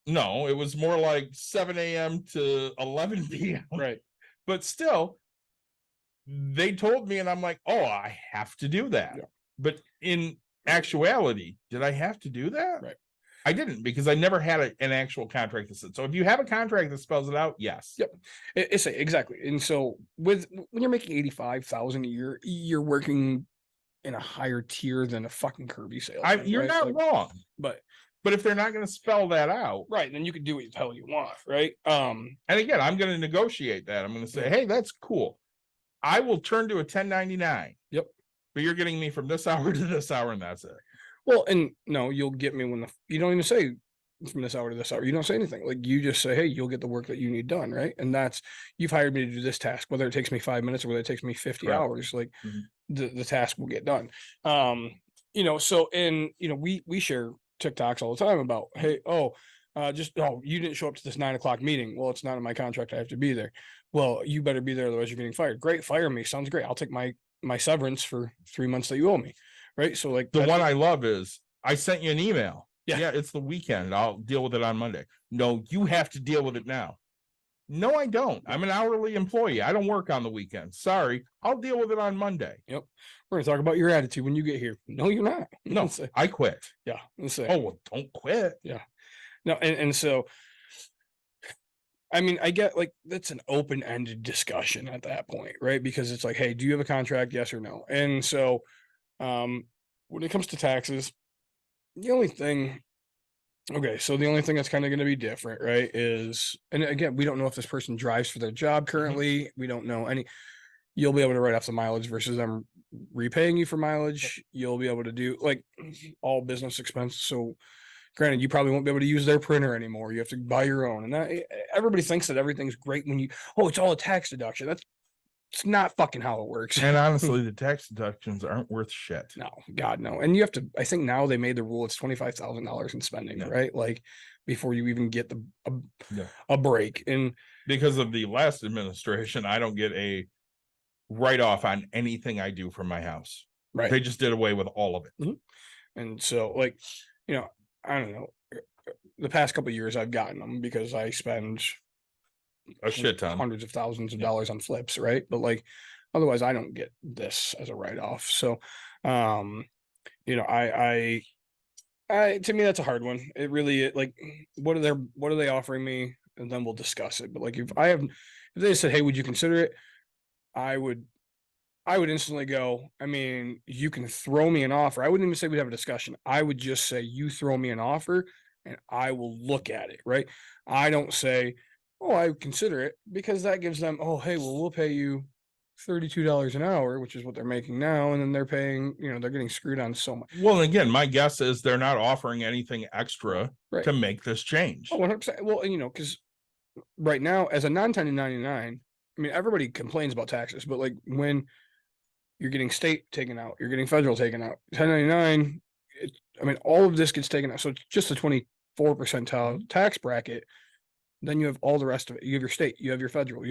No, it was more like 7 a.m. to 11 p.m. Right. But still, they told me, and I'm like, oh, I have to do that. Yeah. But in actuality, did I have to do that? Right. I didn't, because I never had an actual contract that said so. If you have a contract that spells it out, yes. Yep. It's exactly. And so when you're making 85,000 a year, you're working in a higher tier than a fucking Kirby sales. You're not wrong. But if they're not going to spell that out, right, then you can do what the hell you want, right? and again, I'm going to negotiate that. I'm going to say, hey, that's cool. I will turn to a 1099. Yep. But you're getting me from this hour to this hour, and that's it. Well, and no, you'll get me when you don't even say from this hour to this hour. You don't say anything. Like, you just say, hey, you'll get the work that you need done, right? And that's, you've hired me to do this task, whether it takes me 5 minutes or whether it takes me 50 Correct. hours, like Mhm. the task will get done. So, and we share TikToks all the time about, hey, you didn't show up to this 9 o'clock meeting. Well, it's not in my contract. I have to be there. Well, you better be there, otherwise you're getting fired. Great, fire me. Sounds great. I'll take my severance for 3 months that you owe me. Right. So like The one I love is, I sent you an email. Yeah. It's the weekend. I'll deal with it on Monday. No, you have to deal with it now. No, I don't. I'm an hourly employee. I don't work on the weekend. Sorry. I'll deal with it on Monday. We're gonna talk about your attitude when you get here. No, you're not. No, Say, I quit. yeah. Let's say, Oh, well, don't quit. no, and so I mean, I get like that's an open-ended discussion at that point, right? Because it's like, hey, do you have a contract? Yes or no? And so when it comes to taxes, the only thing that's kind of going to be different, right, is, and again, we don't know if this person drives for their job currently. We don't know you'll be able to write off the mileage versus them repaying you for mileage. You'll be able to do like all business expense. So granted, you probably won't be able to use their printer anymore. You have to buy your own. And that everybody thinks that everything's great when it's all a tax deduction. It's not fucking how it works. And honestly, the tax deductions aren't worth shit. No, God, no. And you have to, I think now they made the rule, it's $25,000 in spending, Yeah. right? Like before you even get Yeah. a break. And Because of the last administration, I don't get a write-off on anything I do from my house. right. They just did away with all of it. And so like, I don't know, the past couple of years I've gotten them because I spend A shit ton. hundreds of thousands of dollars on flips, right? But like otherwise I don't get this as a write-off. So I to me that's a hard one. It really like what are they offering me? And then we'll discuss it. But like if they said, hey, would you consider it? I would instantly go, I mean, you can throw me an offer. I wouldn't even say we'd have a discussion. I would just say, you throw me an offer and I will look at it, right? I don't say, oh, I would consider it, because that gives them, oh, hey, well, we'll pay you $32 an hour, which is what they're making now. And then they're paying, they're getting screwed on so much. Well, again, my guess is they're not offering anything extra Right. to make this change. Oh, 100%. Well, because right now, as a non-1099, I mean, everybody complains about taxes, but like when you're getting state taken out, you're getting federal taken out, 1099, all of this gets taken out. So it's just a 24% tax bracket. Then you have all the rest of it. You have your state, you have your federal,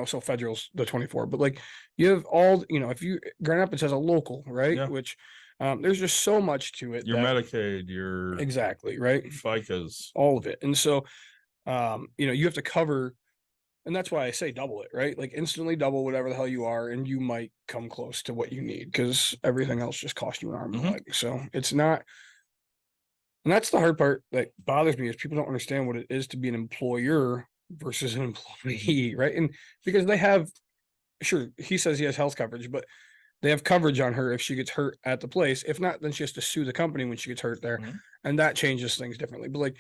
so federal's the 24, but like you have all, if you Grand Rapids has a local, right? Yeah. Which there's just so much to it. Your Medicaid, your exactly, right? FICAs. All of it. And so, you have to cover, and that's why I say double it, right? Like instantly double whatever the hell you are, and you might come close to what you need because everything else just costs you an arm and a leg. So it's not, and that's the hard part that bothers me is people don't understand what it is to be an employer versus an employee, right? And because they have, sure, he says he has health coverage, but they have coverage on her if she gets hurt at the place. If not, then she has to sue the company when she gets hurt there. Mhm. And that changes things differently. But like,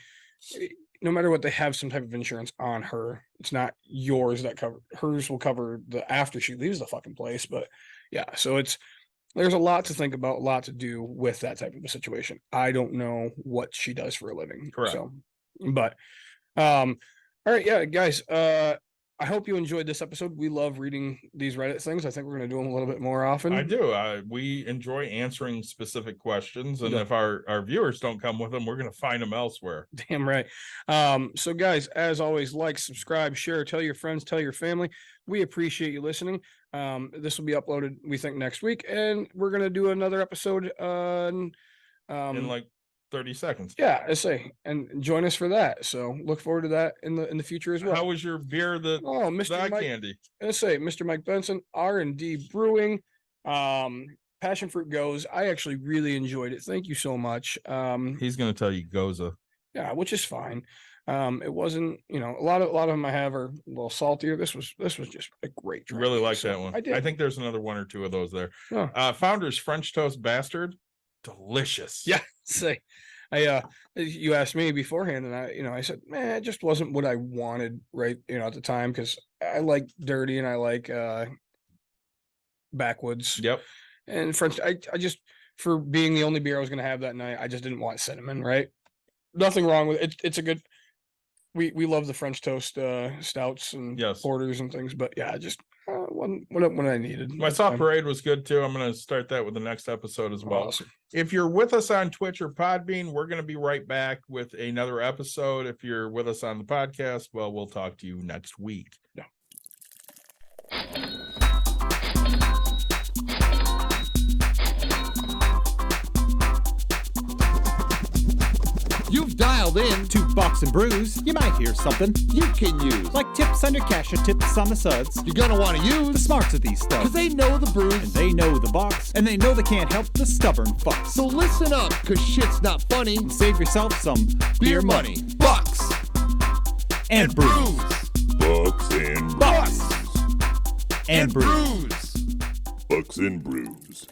no matter what, they have some type of insurance on her. It's not yours that cover hers will cover the after she leaves the fucking place. But yeah, so it's there's a lot to think about, a lot to do with that type of a situation. I don't know what she does for a living. Correct. So, but, all right. Yeah, guys, I hope you enjoyed this episode. We love reading these Reddit things. I think we're going to do them a little bit more often. I do. We enjoy answering specific questions, and Yeah. if our viewers don't come with them, we're going to find them elsewhere. Damn right. So guys, as always, like, subscribe, share, tell your friends, tell your family. We appreciate you listening. This will be uploaded, we think, next week, and we're gonna do another episode on In like 30 seconds. yeah, I say, and join us for that. So look forward to that in the future as well. How was your beer? The Oh, Mr. eye Mike, candy. I say, Mr. Mike Benson, R&D Brewing, Passion Fruit Goes. I actually really enjoyed it. Thank you so much. He's going to tell you Goza. Yeah, which is fine. It wasn't, a lot of them I have are a little saltier. This was just a great drink. Really like So that one. I did. I think there's another one or two of those there. Oh. Founder's French Toast Bastard. Delicious. Yeah. Say, you asked me beforehand, and I said, man, it just wasn't what I wanted right, at the time, because I like dirty and I like backwoods. Yep. And French, I just, for being the only beer I was going to have that night, I just didn't want cinnamon. Right. Nothing wrong with it. It's a good. We love the French toast stouts and Yes. porters and things, but yeah, just wasn't what I needed. My soft parade was good too. I'm going to start that with the next episode as well. Awesome. If you're with us on Twitch or Podbean, we're going to be right back with another episode. If you're with us on the podcast, well, we'll talk to you next week. Yeah. You've dialed in. To Bucks and Brews, you might hear something You can use. like tips on your cash or tips on the suds. You're gonna want to The use. smarts of these Because stuff. they know the brews. And they know the box, and they know they can't help the stubborn fucks. So listen up, because shit's not funny. And save yourself some Beer money. Bucks. and brews. Bucks and Bucks brews. and brews. Brews. Bucks and brews.